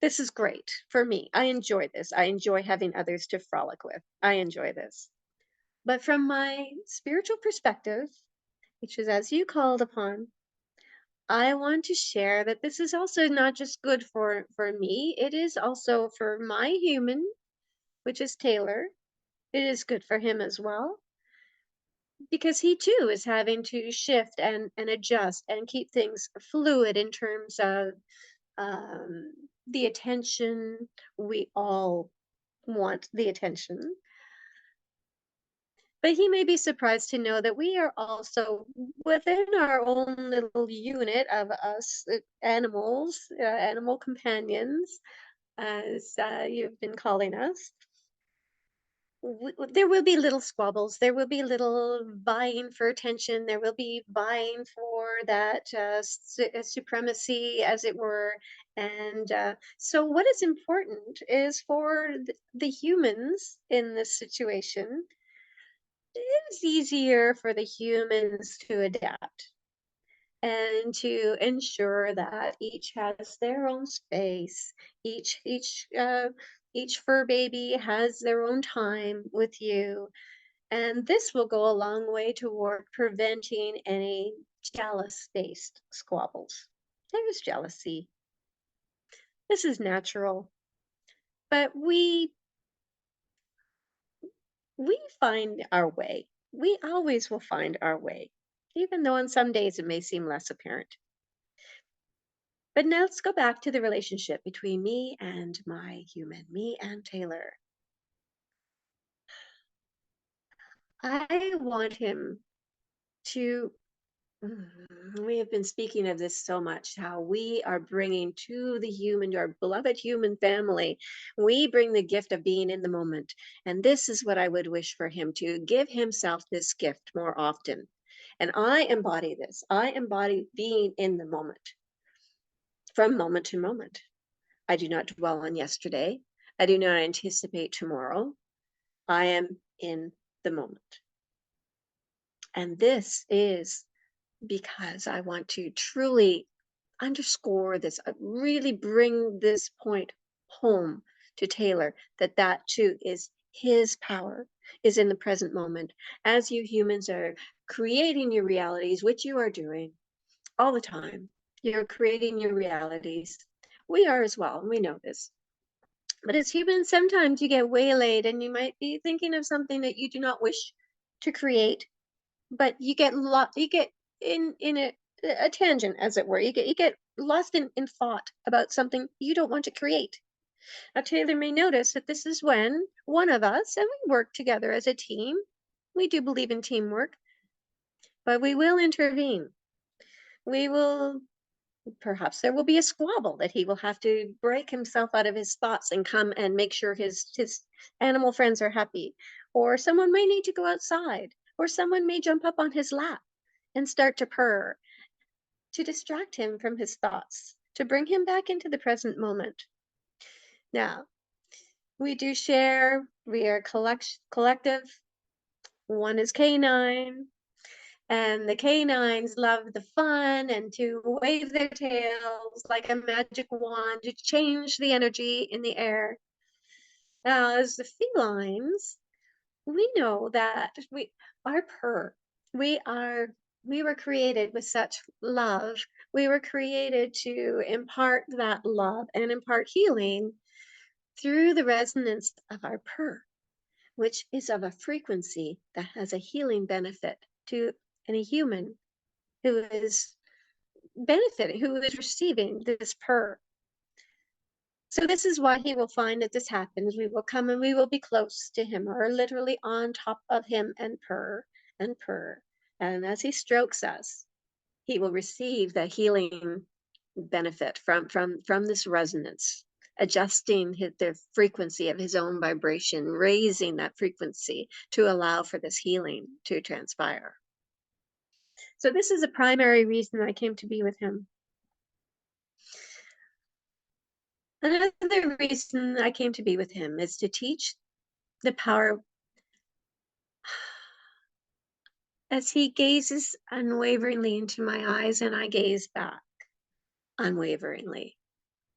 this is great for me. I enjoy this. I enjoy having others to frolic with. I enjoy this. But from my spiritual perspective, which is as you called upon, I want to share that this is also not just good for me, it is also for my human, which is Taylor. It is good for him as well, because he too is having to shift and adjust and keep things fluid in terms of the attention. We all want the attention. But he may be surprised to know that we are also within our own little unit of us animals, animal companions, as you've been calling us. There will be little squabbles. There will be little vying for attention. There will be vying for that supremacy, as it were. And so, what is important is for the humans in this situation, it's easier for the humans to adapt and to ensure that each has their own space, each Each fur baby has their own time with you, and this will go a long way toward preventing any jealous-based squabbles. There is jealousy. This is natural, but we find our way. We always will find our way, even though on some days it may seem less apparent. But now let's go back to the relationship between me and my human, me and Taylor. I want him to. We have been speaking of this so much, how we are bringing to the human, to our beloved human family, we bring the gift of being in the moment. And this is what I would wish for him, to give himself this gift more often. And I embody this. I embody being in the moment from moment to moment. I do not dwell on yesterday. I do not anticipate tomorrow. I am in the moment. And this is because I want to truly underscore this, really bring this point home to Taylor, that that too is his power, is in the present moment. As you humans are creating your realities, which you are doing all the time, you're creating your realities. We are as well, and we know this. But as humans, sometimes you get waylaid and you might be thinking of something that you do not wish to create, but you get in a tangent, as it were. You get lost in thought about something you don't want to create. Now Taylor may notice that this is when one of us, and we work together as a team, we do believe in teamwork, but we will intervene. We will, perhaps there will be a squabble that he will have to break himself out of his thoughts and come and make sure his animal friends are happy. Or someone may need to go outside, or someone may jump up on his lap and start to purr, to distract him from his thoughts, to bring him back into the present moment. Now, we do share, we are collective. One is canine, and the canines love the fun and to wave their tails like a magic wand to change the energy in the air. Now, as the felines, we know that our purr, we are we were created with such love. We were created to impart that love and impart healing through the resonance of our purr, which is of a frequency that has a healing benefit to any human who is benefiting, who is receiving this purr. So this is why he will find that this happens. We will come and we will be close to him, or literally on top of him, and purr and purr. And as he strokes us, he will receive the healing benefit from this resonance, adjusting the frequency of his own vibration, raising that frequency to allow for this healing to transpire. So this is a primary reason I came to be with him. Another reason I came to be with him is to teach the power. As he gazes unwaveringly into my eyes and I gaze back unwaveringly,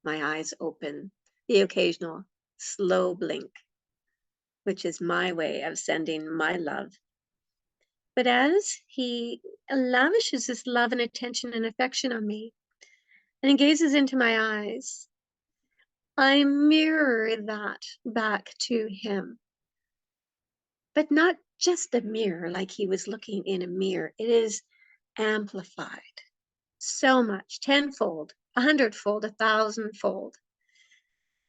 my eyes open, the occasional slow blink, which is my way of sending my love. But as he lavishes this love and attention and affection on me, and he gazes into my eyes, I mirror that back to him. But not just a mirror like he was looking in a mirror. It is amplified so much, tenfold, 100-fold, 1,000-fold.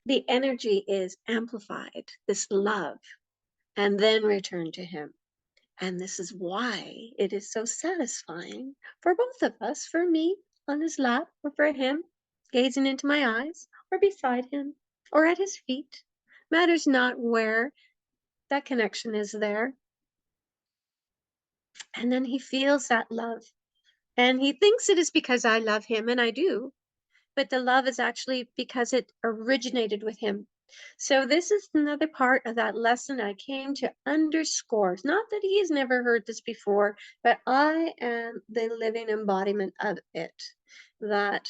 The energy is amplified, this love, and then returned to him. And this is why it is so satisfying for both of us, for me on his lap, or for him gazing into my eyes, or beside him, or at his feet. Matters not where, that connection is there. And then he feels that love. And he thinks it is because I love him, and I do. But the love is actually because it originated with him. So this is another part of that lesson I came to underscore. It's not that he's never heard this before, but I am the living embodiment of it. That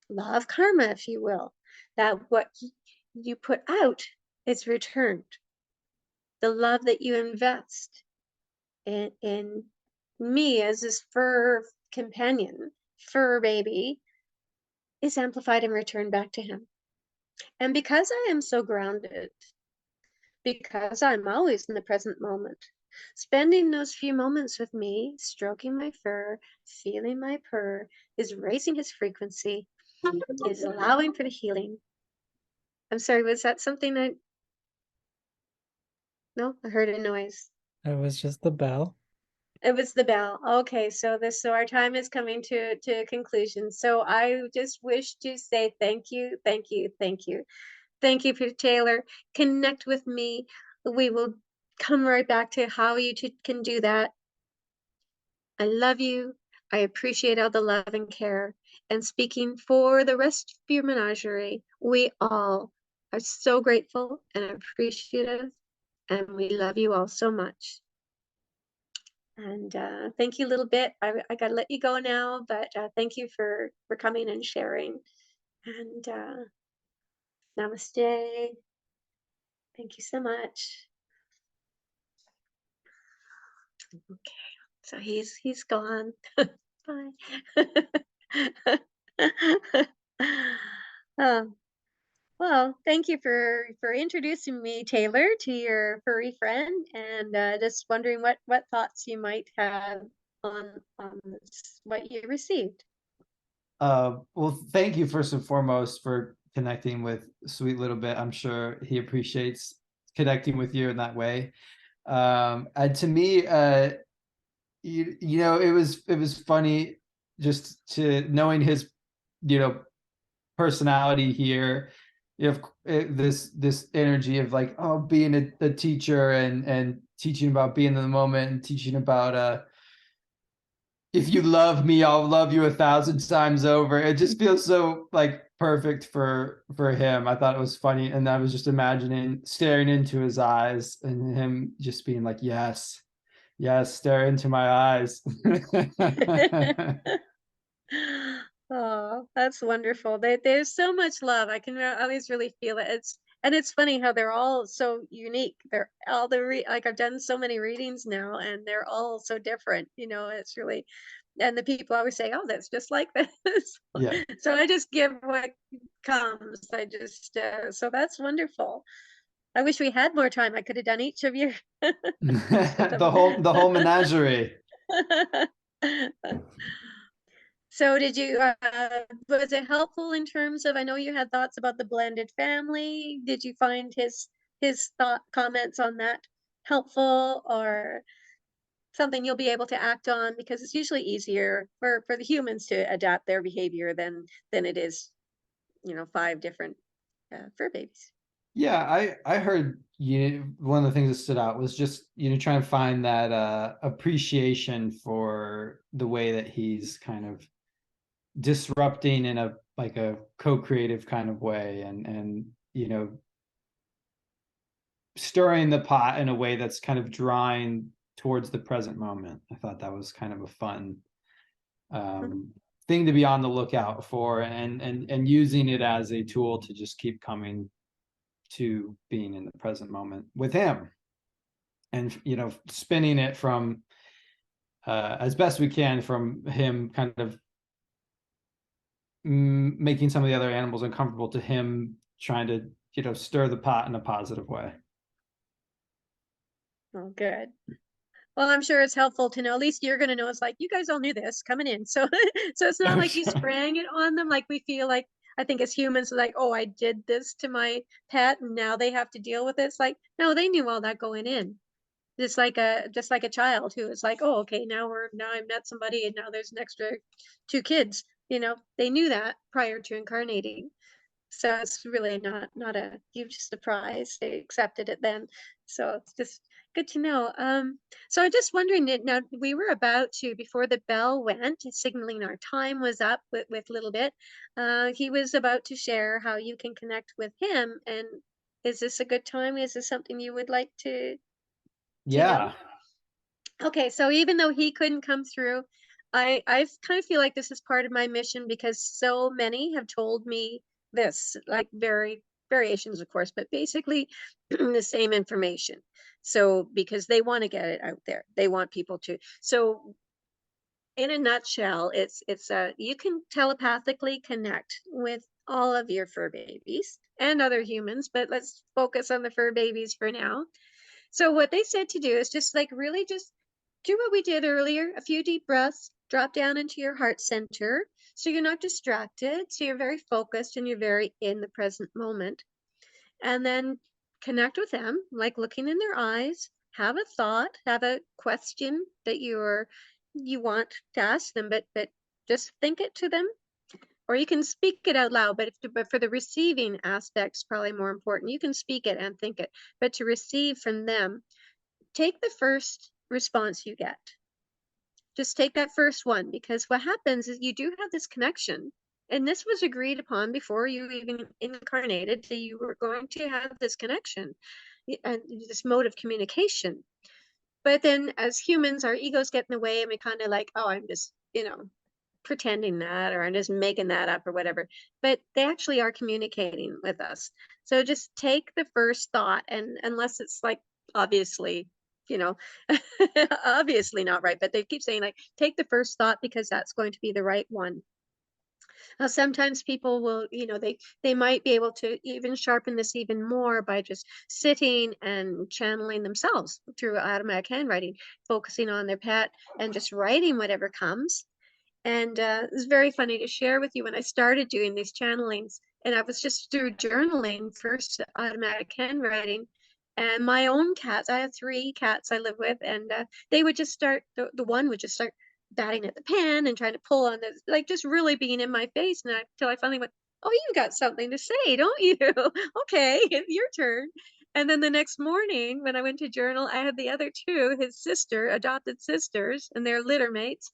law of karma, if you will, that what you put out is returned. The love that you invest in me as this fur companion, fur baby, is amplified and returned back to him. And because I am so grounded, because I'm always in the present moment, spending those few moments with me, stroking my fur, feeling my purr, is raising his frequency, is allowing for the healing. I'm sorry, was that something that, no, I heard a noise. It was just the bell. It was the bell. Okay, so our time is coming to a conclusion. So I just wish to say thank you, thank you, thank you. Thank you, Peter Taylor. Connect with me. We will come right back to how you can do that. I love you. I appreciate all the love and care. And speaking for the rest of your menagerie, we all are so grateful and appreciative, and we love you all so much. And thank you a little bit. I gotta let you go now, but thank you for coming and sharing. And namaste. Thank you so much. Okay, so he's gone. Bye. um, well, thank you for introducing me, Taylor, to your furry friend, and just wondering what thoughts you might have on this, what you received. Well, thank you first and foremost for connecting with Sweet Little Bit. I'm sure he appreciates connecting with you in that way. And to me, you know, it was funny just to knowing his, you know, personality here. You have this energy of like, oh, being a teacher and teaching about being in the moment and teaching about if you love me, I'll love you 1,000 times over. It just feels so like perfect for him. I thought it was funny, and I was just imagining staring into his eyes and him just being like, "Yes, yes, stare into my eyes." Oh, that's wonderful. There's so much love. I can always really feel it. It's funny how they're all so unique. They're all like I've done so many readings now, and they're all so different. You know, it's really, and the people always say, "Oh, that's just like this." Yeah. So I just give what comes. I just so that's wonderful. I wish we had more time. I could have done each of your each of them. The whole menagerie. So did you was it helpful in terms of I know you had thoughts about the blended family. Did you find his thought comments on that helpful or something you'll be able to act on because it's usually easier for the humans to adapt their behavior than it is, you know, five different fur babies. Yeah, I heard you one of the things that stood out was just, you know, trying to find that appreciation for the way that he's kind of disrupting in a like a co-creative kind of way and you know, stirring the pot in a way that's kind of drawing towards the present moment. I thought that was kind of a fun Mhm. thing to be on the lookout for and using it as a tool to just keep coming to being in the present moment with him and, you know, spinning it from as best we can from him kind of making some of the other animals uncomfortable to him trying to, you know, stir the pot in a positive way. Oh, good. Well, I'm sure it's helpful to know. At least you're going to know. It's like you guys all knew this coming in, so so it's not like you Okay. sprang it on them. Like we feel like I think as humans, like oh, I did this to my pet, and now they have to deal with it. It's like no, they knew all that going in. Just like a child who is like, oh, okay, now I met somebody, and now there's an extra two kids. You know, they knew that prior to incarnating. So it's really not a huge surprise. They accepted it then. So it's just good to know. So I'm just wondering now we were about to before the bell went, signaling our time was up with little bit. He was about to share how you can connect with him. And is this a good time? Is this something you would like to know? Yeah. Okay, so even though he couldn't come through, I kind of feel like this is part of my mission because so many have told me this, like very, variations, of course, but basically the same information. So because they want to get it out there, they want people to. So in a nutshell, it's you can telepathically connect with all of your fur babies and other humans, but let's focus on the fur babies for now. So what they said to do is just like really just do what we did earlier, a few deep breaths, drop down into your heart center so you're not distracted, so you're very focused and you're very in the present moment. And then connect with them, like looking in their eyes, have a thought, have a question that you want to ask them, but just think it to them, or you can speak it out loud, but for the receiving aspects, probably more important. You can speak it and think it, but to receive from them, take the first response you get. Just take that first one, because what happens is you do have this connection, and this was agreed upon before you even incarnated, that you were going to have this connection and this mode of communication. But then as humans, our egos get in the way and we kind of like, oh, I'm just, pretending that, or I'm just making that up or whatever. But they actually are communicating with us. So just take the first thought, and unless it's like obviously, you know, obviously not right, but they keep saying like, take the first thought because that's going to be the right one. Now, sometimes people will, they might be able to even sharpen this even more by just sitting and channeling themselves through automatic handwriting, focusing on their pet and just writing whatever comes. And it's very funny to share with you when I started doing these channelings, and I was just through journaling first, automatic handwriting. And my own cats, I have 3 cats I live with, and they would just start, the one would just start batting at the pen and trying to pull on this, like just really being in my face. And until I finally went, oh, you got something to say, don't you? Okay, it's your turn. And then the next morning when I went to journal, I had the other 2, his sister, adopted sisters, and they're litter mates.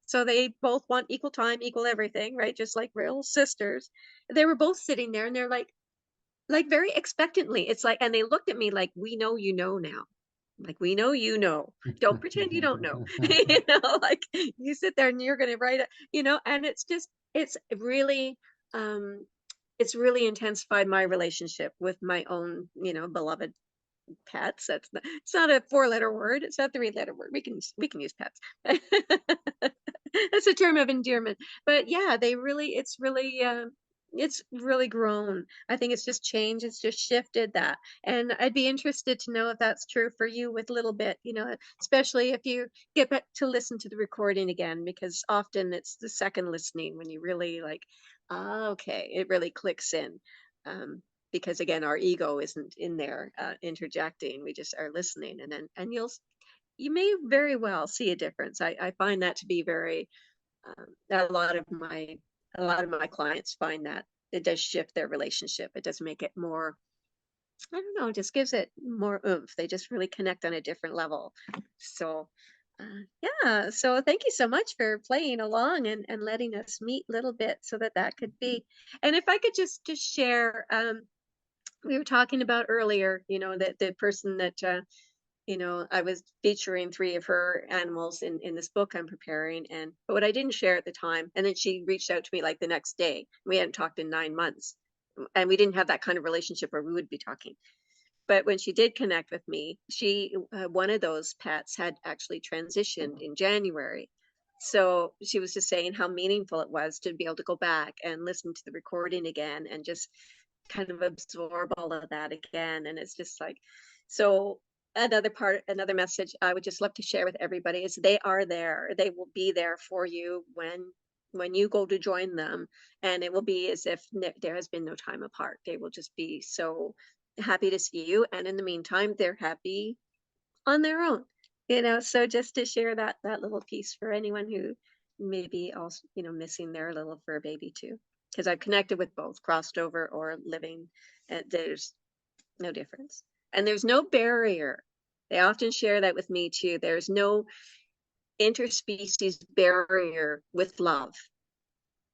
So they both want equal time, equal everything, right? Just like real sisters. They were both sitting there and they're like very expectantly. It's like, and they looked at me like, we know you know now. Like, we know you know. Don't pretend you don't know. Like you sit there and you're gonna write it, and um it's really intensified my relationship with my own, beloved pets. It's not a 4-letter word, it's a 3-letter word. We can use pets. That's a term of endearment. But yeah, it's really grown. I think it's just changed, it's just shifted that. And I'd be interested to know if that's true for you with little bit, especially if you get back to listen to the recording again, because often it's the second listening when you really like, okay, it really clicks in. Because again, our ego isn't in there interjecting, we just are listening, and then you may very well see a difference. I find that to be very a lot of my clients find that it does shift their relationship. It does make it more, I don't know, it just gives it more oomph. They just really connect on a different level. So yeah, so thank you so much for playing along and letting us meet a little bit so that could be. And if I could just share, we were talking about earlier, that the person that I was featuring 3 of her animals in this book I'm preparing. But what I didn't share at the time, and then she reached out to me like the next day. We hadn't talked in 9 months, and we didn't have that kind of relationship where we would be talking. But when she did connect with me, one of those pets had actually transitioned in January. So she was just saying how meaningful it was to be able to go back and listen to the recording again and just kind of absorb all of that again. And it's just like, so another message I would just love to share with everybody is they are there. They will be there for you when you go to join them, and it will be as if there has been no time apart. They will just be so happy to see you, and in the meantime they're happy on their own. So just to share that little piece for anyone who may be also missing their little fur baby too, because I've connected with both crossed over or living, and there's no difference, and there's no barrier. They often share that with me too. There's no interspecies barrier with love.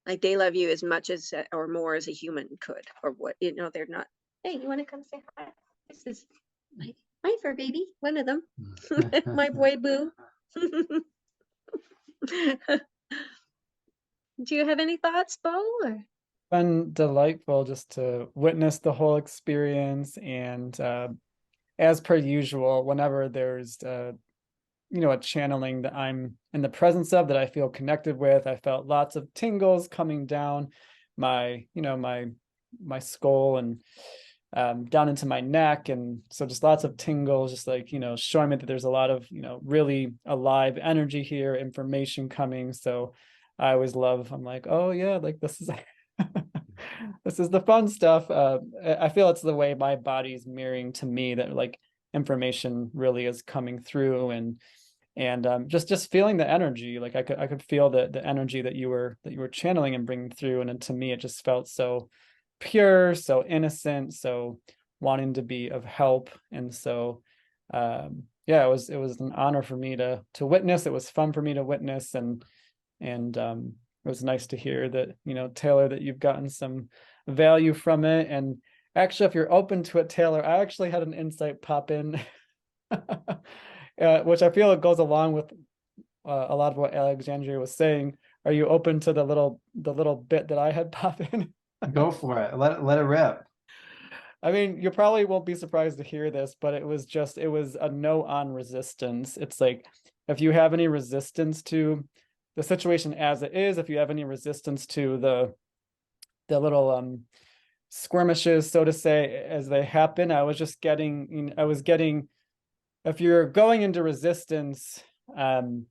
Like they love you as much as or more as a human could, or what, they're not. Hey, you want to come say hi? This is my fur baby, one of them. My boy Boo. Do you have any thoughts, Bo? Or? been delightful just to witness the whole experience. And as per usual, whenever there's a channeling that I'm in the presence of, that I feel connected with, I felt lots of tingles coming down my skull and down into my neck. And so just lots of tingles, just like, showing me that there's a lot of, really alive energy here, information coming. So I always love, I'm like, oh yeah, like this is this is the fun stuff. I feel it's the way my body's mirroring to me that like information really is coming through. And just feeling the energy, like I could feel the energy that you were channeling and bringing through. And then to me it just felt so pure, so innocent, so wanting to be of help. And so yeah, it was an honor for me to witness. It was fun for me to witness. And it was nice to hear that, Taylor, that you've gotten some value from it. And actually, if you're open to it, Taylor, I actually had an insight pop in, which I feel it goes along with a lot of what Alexandria was saying. Are you open to the little bit that I had pop in? Go for it. Let it rip. I mean, you probably won't be surprised to hear this, but it was a no on resistance. It's like, if you have any resistance to the situation as it is, if you have any resistance to the little skirmishes, so to say, as they happen, I was getting, if you're going into resistance,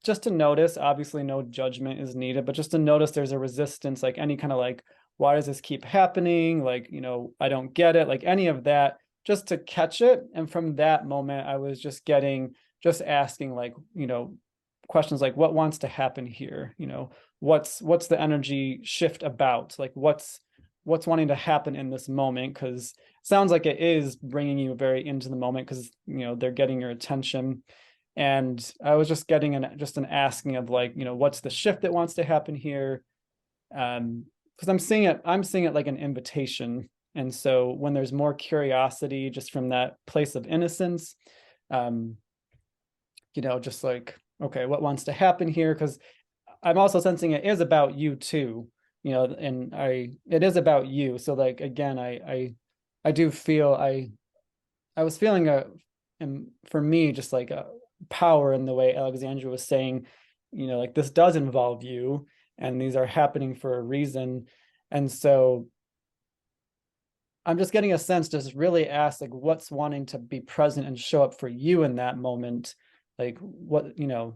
just to notice, obviously no judgment is needed, but just to notice there's a resistance, like any kind of like, why does this keep happening? Like, I don't get it, like any of that, just to catch it. And from that moment, I was just asking, like, questions like, what wants to happen here? What's the energy shift about? Like, what's wanting to happen in this moment? Because sounds like it is bringing you very into the moment, because they're getting your attention. And I was just getting an asking of, like, what's the shift that wants to happen here? Because I'm seeing it like an invitation. And so when there's more curiosity just from that place of innocence, um just like, okay, what wants to happen here? Because I'm also sensing it is about you too, and it is about you. So like, again, I do feel, I was feeling and for me, just like a power in the way Alexandra was saying, like, this does involve you, and these are happening for a reason. And so I'm just getting a sense to just really ask, like, what's wanting to be present and show up for you in that moment. Like, what,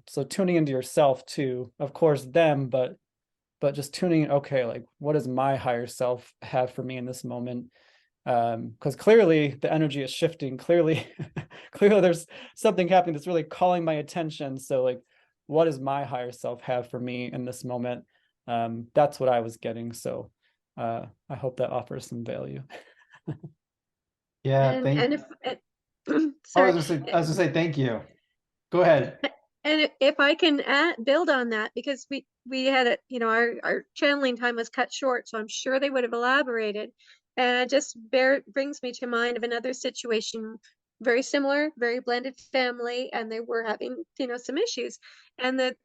so tuning into yourself too, of course, them, but just tuning in, okay, like, what does my higher self have for me in this moment? Because clearly the energy is shifting. Clearly, clearly there's something happening that's really calling my attention. So like, what does my higher self have for me in this moment? That's what I was getting. So I hope that offers some value. Yeah, And if oh, sorry, I was gonna say thank you. Go ahead. and if I can build on that, because we had it, our channeling time was cut short, so I'm sure they would have elaborated. And it just brings me to mind of another situation, very similar, very blended family, and they were having, some issues. And the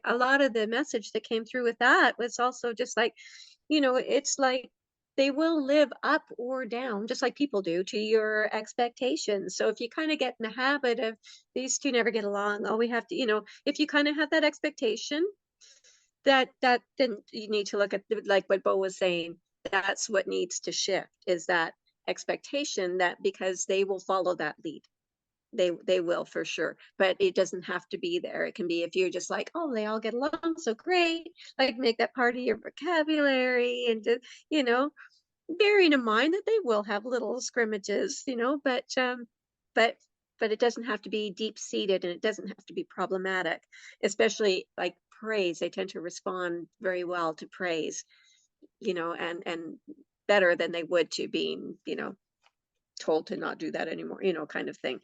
a lot of the message that came through with that was also just like, it's like they will live up or down, just like people do, to your expectations. So if you kind of get in the habit of these two never get along, oh, we have to, if you kind of have that expectation, that then you need to look at like what Bo was saying. That's what needs to shift, is that expectation, that because they will follow that lead. They will for sure, but it doesn't have to be there. It can be, if you're just like, oh, they all get along so great, like make that part of your vocabulary. And you know bearing in mind that they will have little scrimmages, but but it doesn't have to be deep seated, and it doesn't have to be problematic. Especially like praise, they tend to respond very well to praise, and better than they would to being, told to not do that anymore, kind of thing.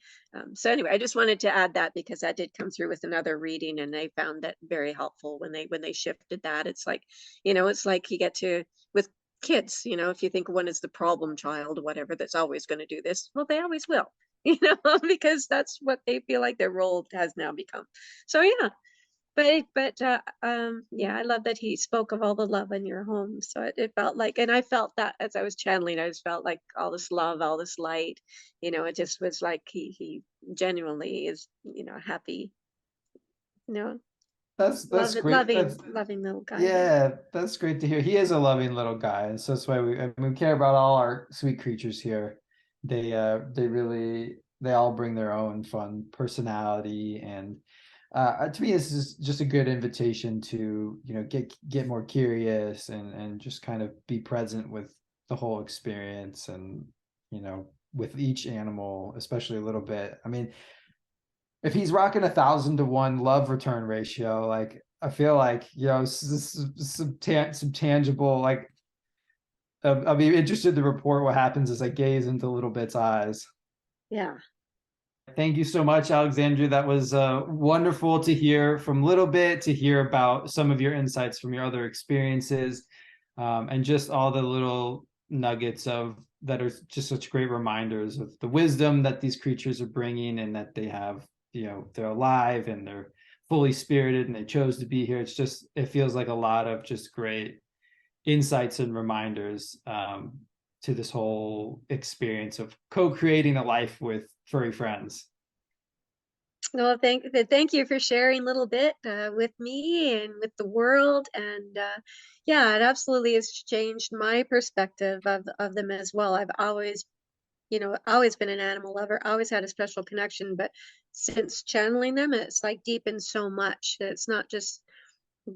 So anyway, I just wanted to add that, because that did come through with another reading, and they found that very helpful when they shifted that. It's like, it's like you get to, with kids, if you think one is the problem child or whatever, that's always going to do this, well, they always will, because that's what they feel like their role has now become. So yeah, yeah, I love that he spoke of all the love in your home. So it felt like, and I felt that as I was channeling, I just felt like all this love, all this light, it just was like he genuinely is, happy, you know, That's great. loving little guy there. Yeah, that's great to hear. He is a loving little guy, and so that's why we care about all our sweet creatures here. They really they all bring their own fun personality, and to me, this is just a good invitation to get more curious and just kind of be present with the whole experience, and with each animal, especially a little bit. I mean, if he's rocking 1,000 to 1 love return ratio, like I feel like this is some tangible, like I'll be interested to report what happens as I gaze into Little Bit's eyes. Yeah. Thank you so much, Alexandria. That was wonderful to hear from Little Bit, to hear about some of your insights from your other experiences, and just all the little nuggets of that are just such great reminders of the wisdom that these creatures are bringing, and that they have, they're alive and they're fully spirited and they chose to be here. It feels like a lot of just great insights and reminders, to this whole experience of co-creating a life with furry friends. Well, thank you for sharing a little bit with me and with the world, and yeah, it absolutely has changed my perspective of them as well. I've always been an animal lover, always had a special connection, but since channeling them, it's like deepened so much. It's not just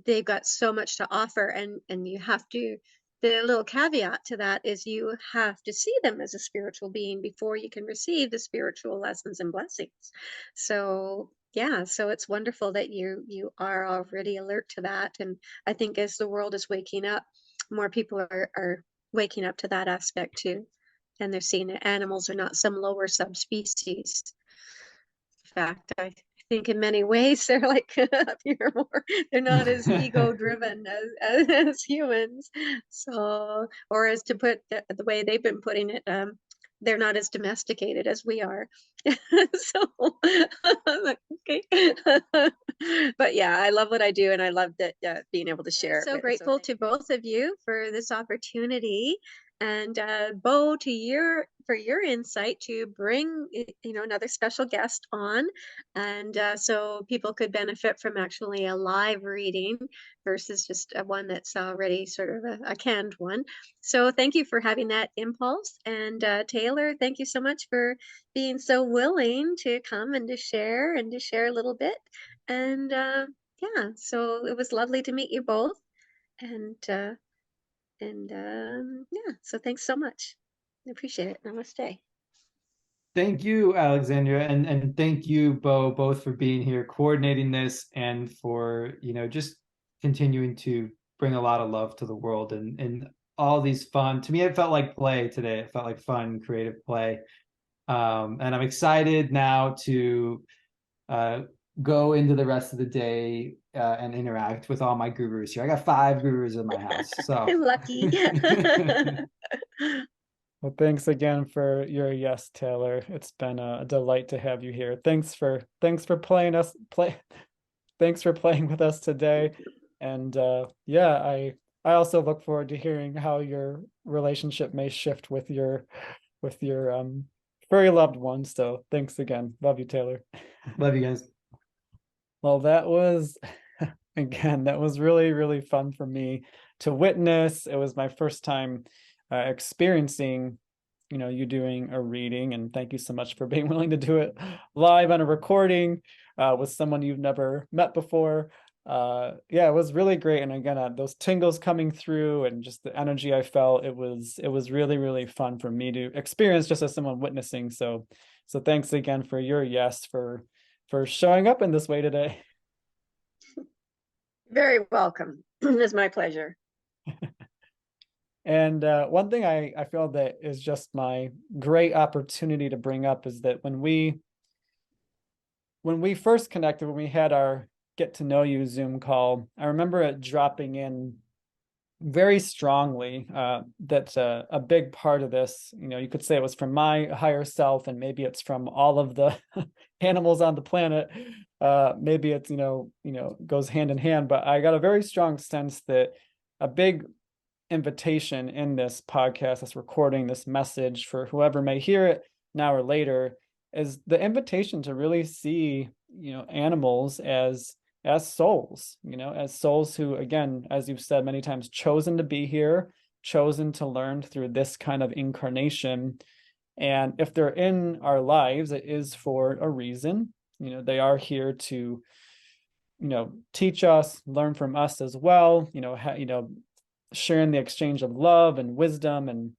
they've got so much to offer, and you have to, the little caveat to that is you have to see them as a spiritual being before you can receive the spiritual lessons and blessings. So yeah, so it's wonderful that you are already alert to that, and I think as the world is waking up, more people are waking up to that aspect too, and they're seeing that animals are not some lower subspecies. Fact, I think in many ways they're like up here more. They're not as ego driven as humans. So, or as to put the way they've been putting it, they're not as domesticated as we are. So, I'm like, okay. But yeah, I love what I do, and I love that being able to share. So grateful to both of you for this opportunity, and Bo, for your insight to bring another special guest on, and so people could benefit from actually a live reading versus just one that's already sort of a canned one. So thank you for having that impulse, and Taylor, thank you so much for being so willing to come and to share a little bit, and yeah, so it was lovely to meet you both, and yeah, so thanks so much. I appreciate it. Namaste. Thank you, Alexandria, and thank you, Bo, both for being here, coordinating this, and for just continuing to bring a lot of love to the world, and all these fun. To me, it felt like play today. It felt like fun, creative play, and I'm excited now to uh, go into the rest of the day and interact with all my gurus here. I got 5 gurus in my house, so. I'm lucky. Well, thanks again for your yes, Taylor. It's been a delight to have you here. Thanks for thanks for playing with us today. And yeah, I also look forward to hearing how your relationship may shift with your furry loved one. So thanks again. Love you, Taylor. Love you guys. Well, that was again, that was really, really fun for me to witness. It was my first time experiencing you doing a reading, and thank you so much for being willing to do it live on a recording with someone you've never met before. Yeah, it was really great, and again, those tingles coming through and just the energy I felt, it was really, really fun for me to experience just as someone witnessing. So thanks again for your yes, for showing up in this way today. Very welcome. It's my pleasure. And one thing I feel that is just my great opportunity to bring up is that when we first connected, when we had our get to know you Zoom call, I remember it dropping in very strongly that a big part of this, you could say it was from my higher self, and maybe it's from all of the animals on the planet, maybe it's, goes hand in hand, but I got a very strong sense that a big invitation in this podcast, this recording, this message for whoever may hear it now or later, is the invitation to really see, animals as souls, as souls who, again, as you've said many times, chosen to be here, chosen to learn through this kind of incarnation. And if they're in our lives, it is for a reason. They are here to, teach us, learn from us as well, sharing the exchange of love and wisdom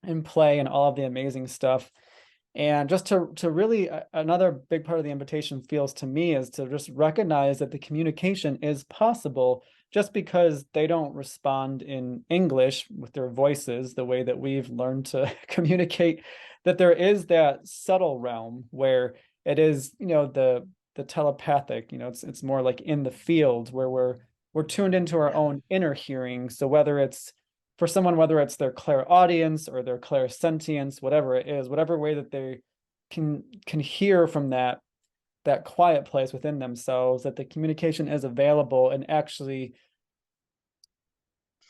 and play and all of the amazing stuff. And just to really, another big part of the invitation feels to me is to just recognize that the communication is possible just because they don't respond in English with their voices the way that we've learned to communicate, that there is that subtle realm where it is, the telepathic, it's more like in the field where we're tuned into our own inner hearing. So whether it's for someone, whether it's their clairaudience or their clairsentience, whatever it is, whatever way that they can hear from that quiet place within themselves, that the communication is available. And actually,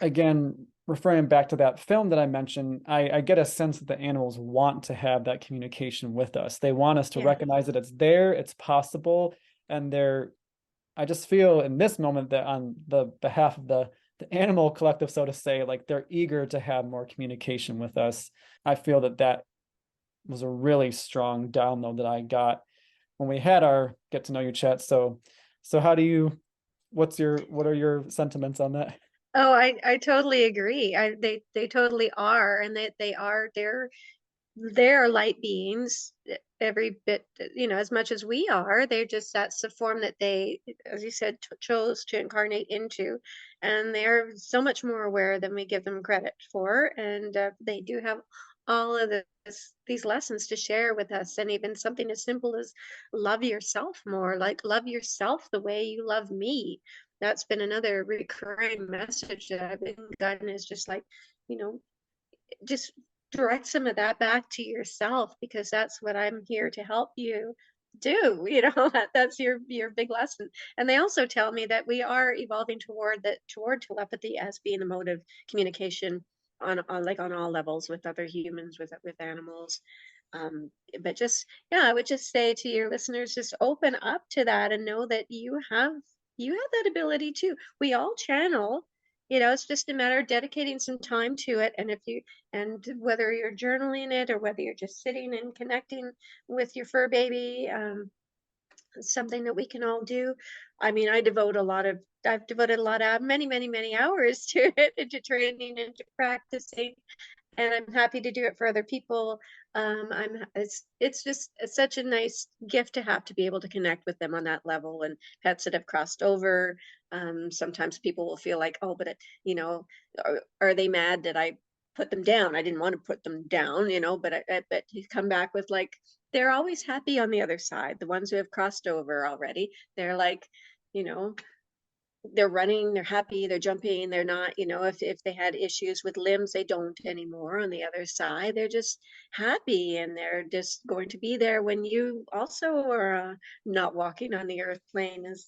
again, referring back to that film that I mentioned, I get a sense that the animals want to have that communication with us. They want us to recognize that it's there, it's possible, and I just feel in this moment that on the behalf of the animal collective, so to say, like they're eager to have more communication with us. I feel that was a really strong download that I got when we had our get to know you chat. So what are your sentiments on that? Oh, I totally agree. They totally are, and they're light beings every bit, as much as we are. They're just, that's the form that they, as you said, chose to incarnate into, and they're so much more aware than we give them credit for. And they do have all of these lessons to share with us, and even something as simple as love yourself more, like love yourself the way you love me. That's been another recurring message that I've been gotten, is just like, you know, just direct some of that back to yourself, because that's what I'm here to help you do. That's your big lesson. And they also tell me that we are evolving toward telepathy as being a mode of communication on like on all levels, with other humans, with animals. But just, yeah, I would just say to your listeners, just open up to that and know that you have that ability too. We all channel. It's just a matter of dedicating some time to it. And whether you're journaling it or whether you're just sitting and connecting with your fur baby, it's something that we can all do. I mean, I've devoted a lot of many, many, many hours to it, into training and to practicing, and I'm happy to do it for other people. It's just such a nice gift to have, to be able to connect with them on that level. And pets that have crossed over, sometimes people will feel like, oh, but are they mad that I put them down? I didn't want to put them down, but I bet you come back with like, they're always happy on the other side. The ones who have crossed over already, they're like, you know, they're running, they're happy, they're jumping, they're not, if they had issues with limbs, they don't anymore on the other side. They're just happy, and they're just going to be there when you also are not walking on the earth plane, as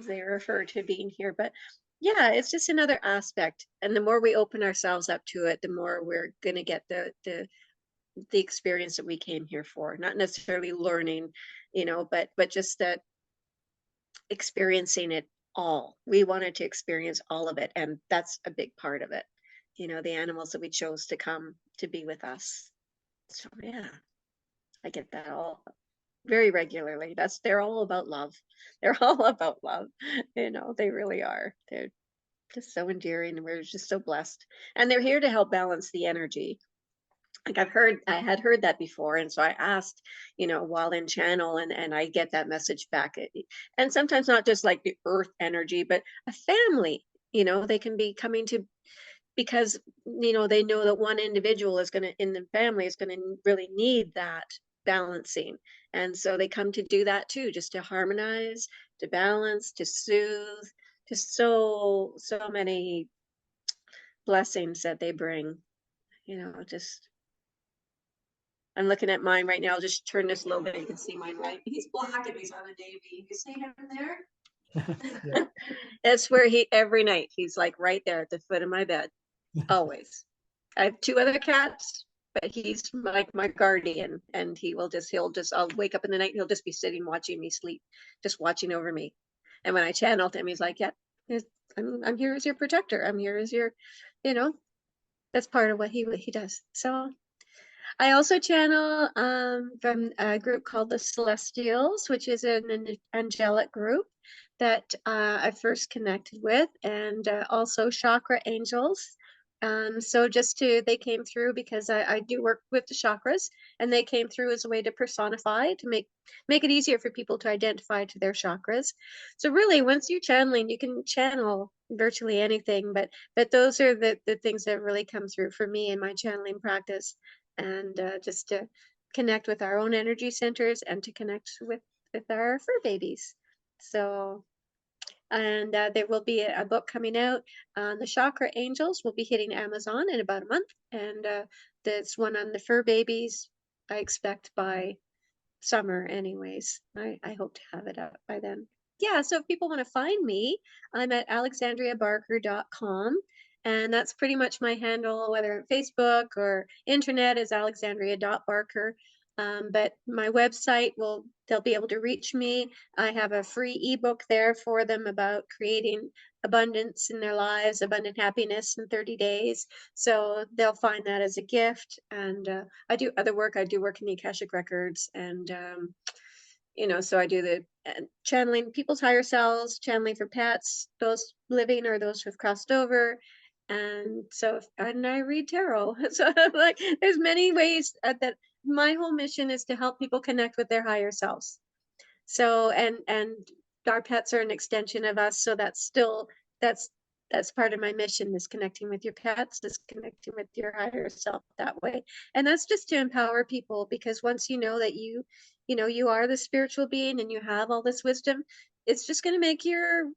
they refer to being here. But yeah, it's just another aspect, and the more we open ourselves up to it, the more we're going to get the experience that we came here for. Not necessarily learning, but just that experiencing it all. We wanted to experience all of it, and that's a big part of it. The animals that we chose to come to be with us. So yeah, I get that all very regularly. They're all about love. They're all about love. They really are. They're just so endearing, and we're just so blessed. And they're here to help balance the energy. Like I had heard that before, and so I asked, while in channel, and I get that message back. And sometimes not just like the earth energy, but a family. They can be coming to, because they know that one individual is going to, in the family, is going to really need that balancing, and so they come to do that too, just to harmonize, to balance, to soothe, just so many blessings that they bring. Just I'm looking at mine right now. I'll just turn this a little bit. You can see mine, right? He's black and he's on a navy. You see him Yeah. there? That's where every night, he's like right there at the foot of my bed, always. I have two other cats, but he's like my guardian, and I'll wake up in the night and he'll just be sitting watching me sleep, just watching over me. And when I channel him, he's like, yeah, I'm here as your protector. I'm here as your, you know, that's part of what he does. So I also channel from a group called the Celestials, which is an angelic group that I first connected with, and also chakra angels. So they came through because I do work with the chakras, and they came through as a way to personify, to make it easier for people to identify to their chakras. So really, once you're channeling, you can channel virtually anything, but those are the things that really come through for me in my channeling practice, and just to connect with our own energy centers and to connect with our fur babies. So, and there will be a book coming out. The Chakra Angels will be hitting Amazon in about a month, and this one on the fur babies I expect by summer anyways. I hope to have it out by then. Yeah, so if people want to find me, I'm at alexandriabarker.com. And that's pretty much my handle, whether Facebook or internet is alexandria.barker. But my website they'll be able to reach me. I have a free ebook there for them about creating abundance in their lives, abundant happiness in 30 days. So they'll find that as a gift. And I do other work. I do work in the Akashic Records, and so I do the channeling people's higher selves, channeling for pets, those living or those who've crossed over. And I read tarot. So like, there's many ways that my whole mission is to help people connect with their higher selves. So, and our pets are an extension of us. So that's that's part of my mission, is connecting with your pets, is connecting with your higher self that way. And that's just to empower people, because once you know that you are the spiritual being and you have all this wisdom, it's just going to make your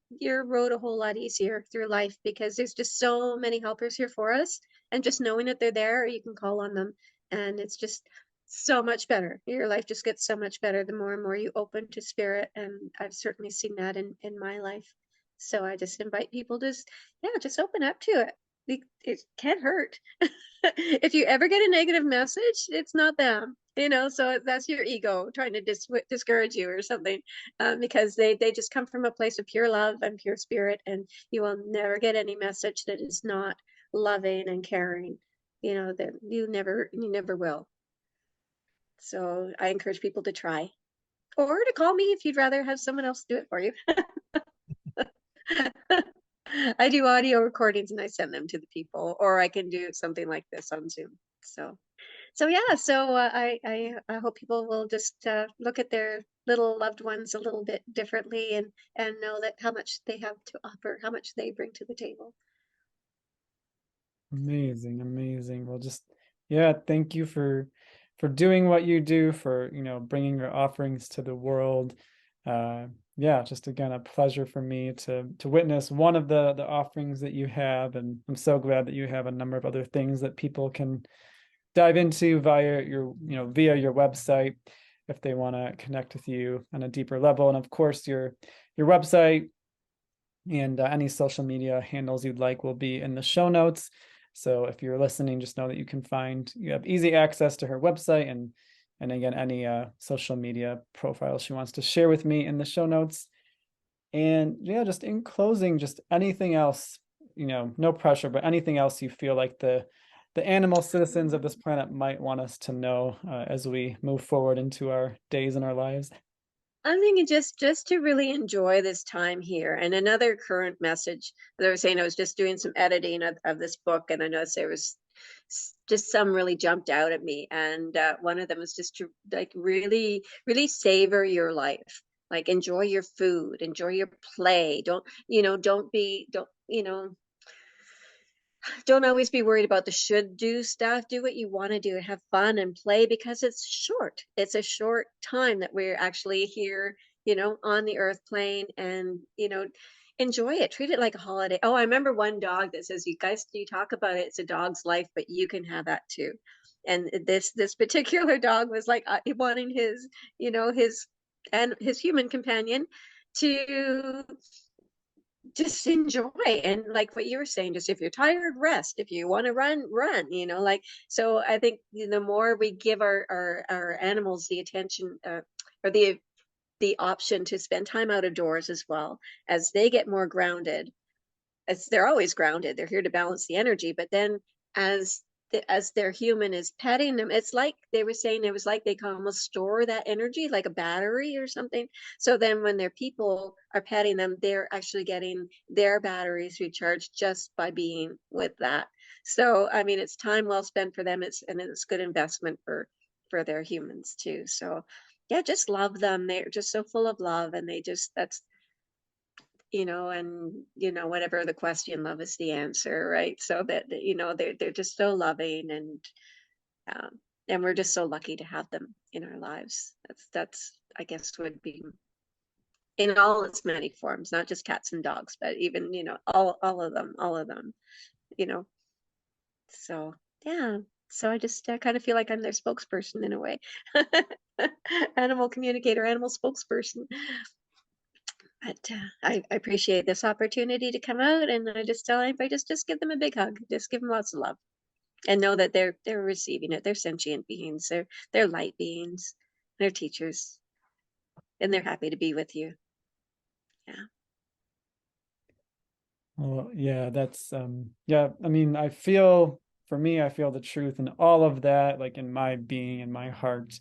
road a whole lot easier through life, because there's just so many helpers here for us. And just knowing that they're there, or you can call on them, and it's just so much better. Your life just gets so much better the more and more you open to spirit. And I've certainly seen that in my life. So I just invite people to just open up to it. It can't hurt. If you ever get a negative message, it's not them, so that's your ego trying to discourage you or something, because they just come from a place of pure love and pure spirit, and you will never get any message that is not loving and caring, that you never will. So I encourage people to try, or to call me if you'd rather have someone else do it for you. I do audio recordings and I send them to the people, or I can do something like this on Zoom. So yeah, I hope people will just look at their little loved ones a little bit differently, and know that how much they have to offer, how much they bring to the table. Amazing, amazing. Well, just yeah, thank you for doing what you do, for bringing your offerings to the world. Yeah, just again a pleasure for me to witness one of the offerings that you have, and I'm so glad that you have a number of other things that people can dive into via your website if they want to connect with you on a deeper level. And of course, your website and any social media handles you'd like will be in the show notes. So if you're listening, just know that you have easy access to her website, and again, any social media profile she wants to share with me in the show notes. And yeah, just in closing, just anything else, no pressure, but anything else you feel like the animal citizens of this planet might want us to know as we move forward into our days and our lives. I'm thinking just to really enjoy this time here. And another current message, as I was saying, I was just doing some editing of this book, and I noticed there was just some really jumped out at me. And one of them was just to like really, really savor your life. Like, enjoy your food, enjoy your play. Don't always be worried about the should do stuff. Do what you want to do, have fun and play, because it's short. It's a short time that we're actually here, on the earth plane, and, enjoy it. Treat it like a holiday. Oh, I remember one dog that says, you guys, you talk about it, it's a dog's life, but you can have that too. And this particular dog was like wanting his, his human companion to just enjoy. And like what you were saying, just if you're tired, rest. If you want to run, run, like. So I think the more we give our animals the attention, or the option to spend time out of doors, as well as they get more grounded, as they're always grounded, they're here to balance the energy. But then as as their human is petting them, it's like they were saying, it was like they can almost store that energy like a battery or something. So then when their people are petting them, they're actually getting their batteries recharged just by being with that. So I mean, it's time well spent for them. It's good investment for their humans too. So yeah, just love them. They're just so full of love, and they just, that's, and whatever the question, love is the answer, right? So that, they're just so loving, um, and we're just so lucky to have them in our lives. That's I guess would be in all its many forms, not just cats and dogs, but even, all of them, you know. So yeah. So I just kind of feel like I'm their spokesperson in a way. Animal communicator, animal spokesperson. But I appreciate this opportunity to come out, and I just tell anybody, just give them a big hug, just give them lots of love, and know that they're receiving it. They're sentient beings. They're light beings. They're teachers, and they're happy to be with you. Yeah. Well, yeah, that's yeah, I mean, I feel, for me, I feel the truth in all of that, like in my being, in my heart.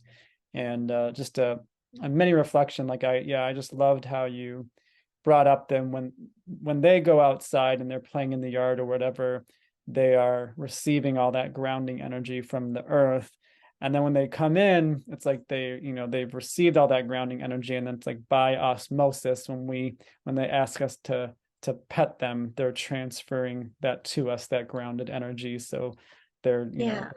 And just a mini reflection, like I just loved how you brought up them when they go outside and they're playing in the yard or whatever, they are receiving all that grounding energy from the earth. And then when they come in, it's like they've received all that grounding energy, and then it's like by osmosis, when they ask us to pet them, they're transferring that to us, that grounded energy. So they're, Yeah.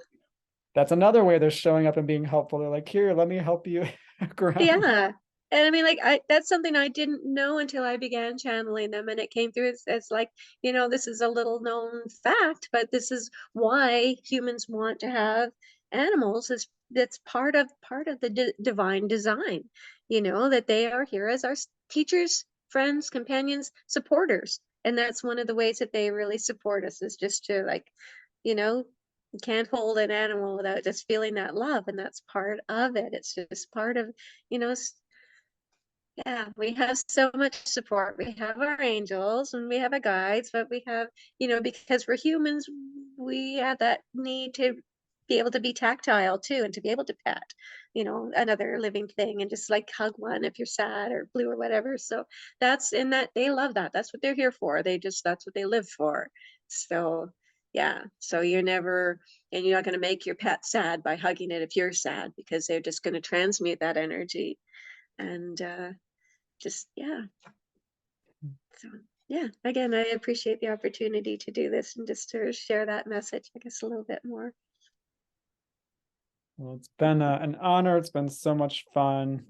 that's another way they're showing up and being helpful. They're like, here, let me help you ground. Yeah. And I mean, like, that's something I didn't know until I began channeling them, and it came through as like, this is a little known fact, but this is why humans want to have animals, is that's part of the divine design, that they are here as our teachers, friends, companions, supporters. And that's one of the ways that they really support us, is just to, like, you know, you can't hold an animal without just feeling that love, and that's part of it. It's just part of, you know, yeah, we have so much support. We have our angels and we have our guides, but we have, because we're humans, we have that need to be able to be tactile too, and to be able to pet, another living thing, and just like hug one if you're sad or blue or whatever. So that's in that, they love that. That's what they're here for. That's what they live for. So yeah, so and you're not going to make your pet sad by hugging it if you're sad, because they're just going to transmute that energy. And just, yeah. So yeah, again, I appreciate the opportunity to do this and just to share that message, I guess, a little bit more. Well, it's been an honor. It's been so much fun.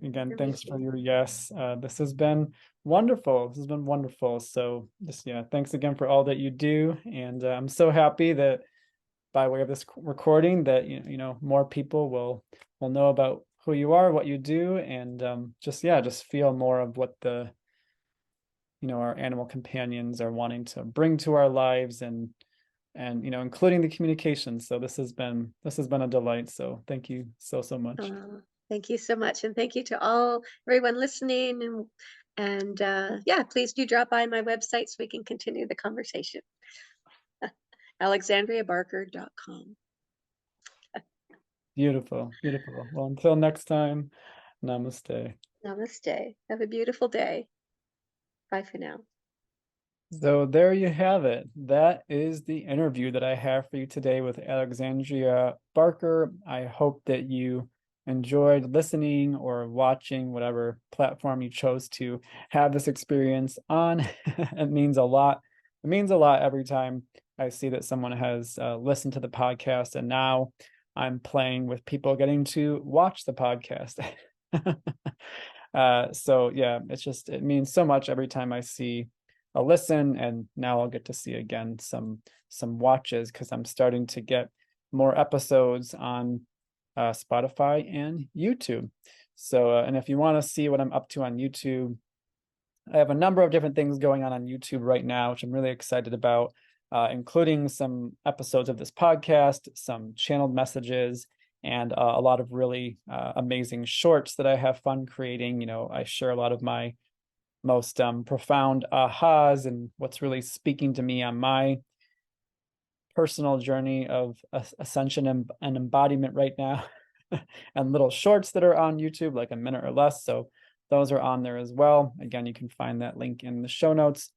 Again, For me thanks for too. your yes. This has been wonderful. This has been wonderful. So just, yeah, thanks again for all that you do. And I'm so happy that by way of this recording that, more people will know about who you are, what you do, and just feel more of what our animal companions are wanting to bring to our lives, and including the communication. So this has been a delight. So thank you so much. Thank you so much, and thank you to everyone listening, and yeah, please do drop by my website so we can continue the conversation. alexandriabarker.com. Beautiful, beautiful. Well, until next time, namaste. Namaste. Have a beautiful day. Bye for now. So there you have it. That is the interview that I have for you today with Alexandria Barker. I hope that you enjoyed listening or watching, whatever platform you chose to have this experience on. It means a lot. It means a lot every time I see that someone has listened to the podcast, and now I'm playing with people getting to watch the podcast. So yeah, it means so much every time I see a listen, and now I'll get to see again some watches, because I'm starting to get more episodes on Spotify and YouTube. So, and if you want to see what I'm up to on YouTube, I have a number of different things going on YouTube right now, which I'm really excited about, including some episodes of this podcast, some channeled messages, and a lot of really amazing shorts that I have fun creating. You know, I share a lot of my most profound ahas and what's really speaking to me on my personal journey of ascension and embodiment right now, and little shorts that are on YouTube, like a minute or less. So those are on there as well. Again, you can find that link in the show notes.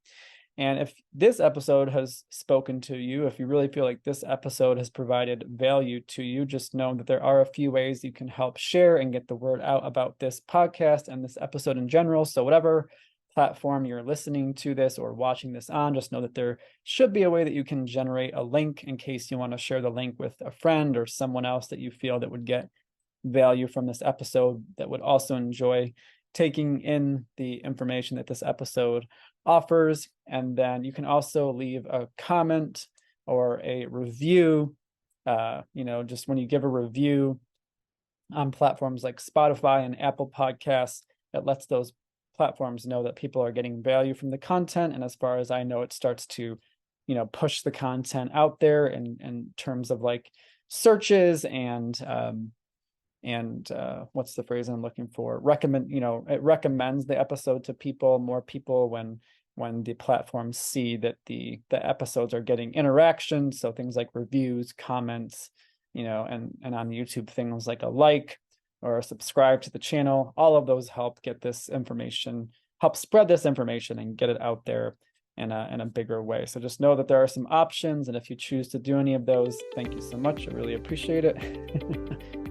And if this episode has spoken to you, if you really feel like this episode has provided value to you, just know that there are a few ways you can help share and get the word out about this podcast and this episode in general. So whatever platform you're listening to this or watching this on, just know that there should be a way that you can generate a link in case you want to share the link with a friend or someone else that you feel that would get value from this episode, that would also enjoy taking in the information that this episode offers. And then you can also leave a comment or a review. Just when you give a review on platforms like Spotify and Apple Podcasts, it lets those platforms know that people are getting value from the content. And as far as I know, it starts to, push the content out there in terms of like searches and what's the phrase I'm looking for? It recommends the episode to more people when the platforms see that the episodes are getting interaction. So things like reviews, comments, and on YouTube, things like a like or subscribe to the channel. All of those help get this information, help spread this information and get it out there in a bigger way. So just know that there are some options. And if you choose to do any of those, thank you so much. I really appreciate it.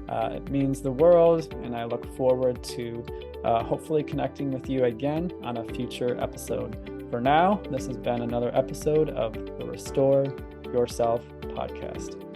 It means the world, and I look forward to hopefully connecting with you again on a future episode. For now, this has been another episode of the Restore Yourself podcast.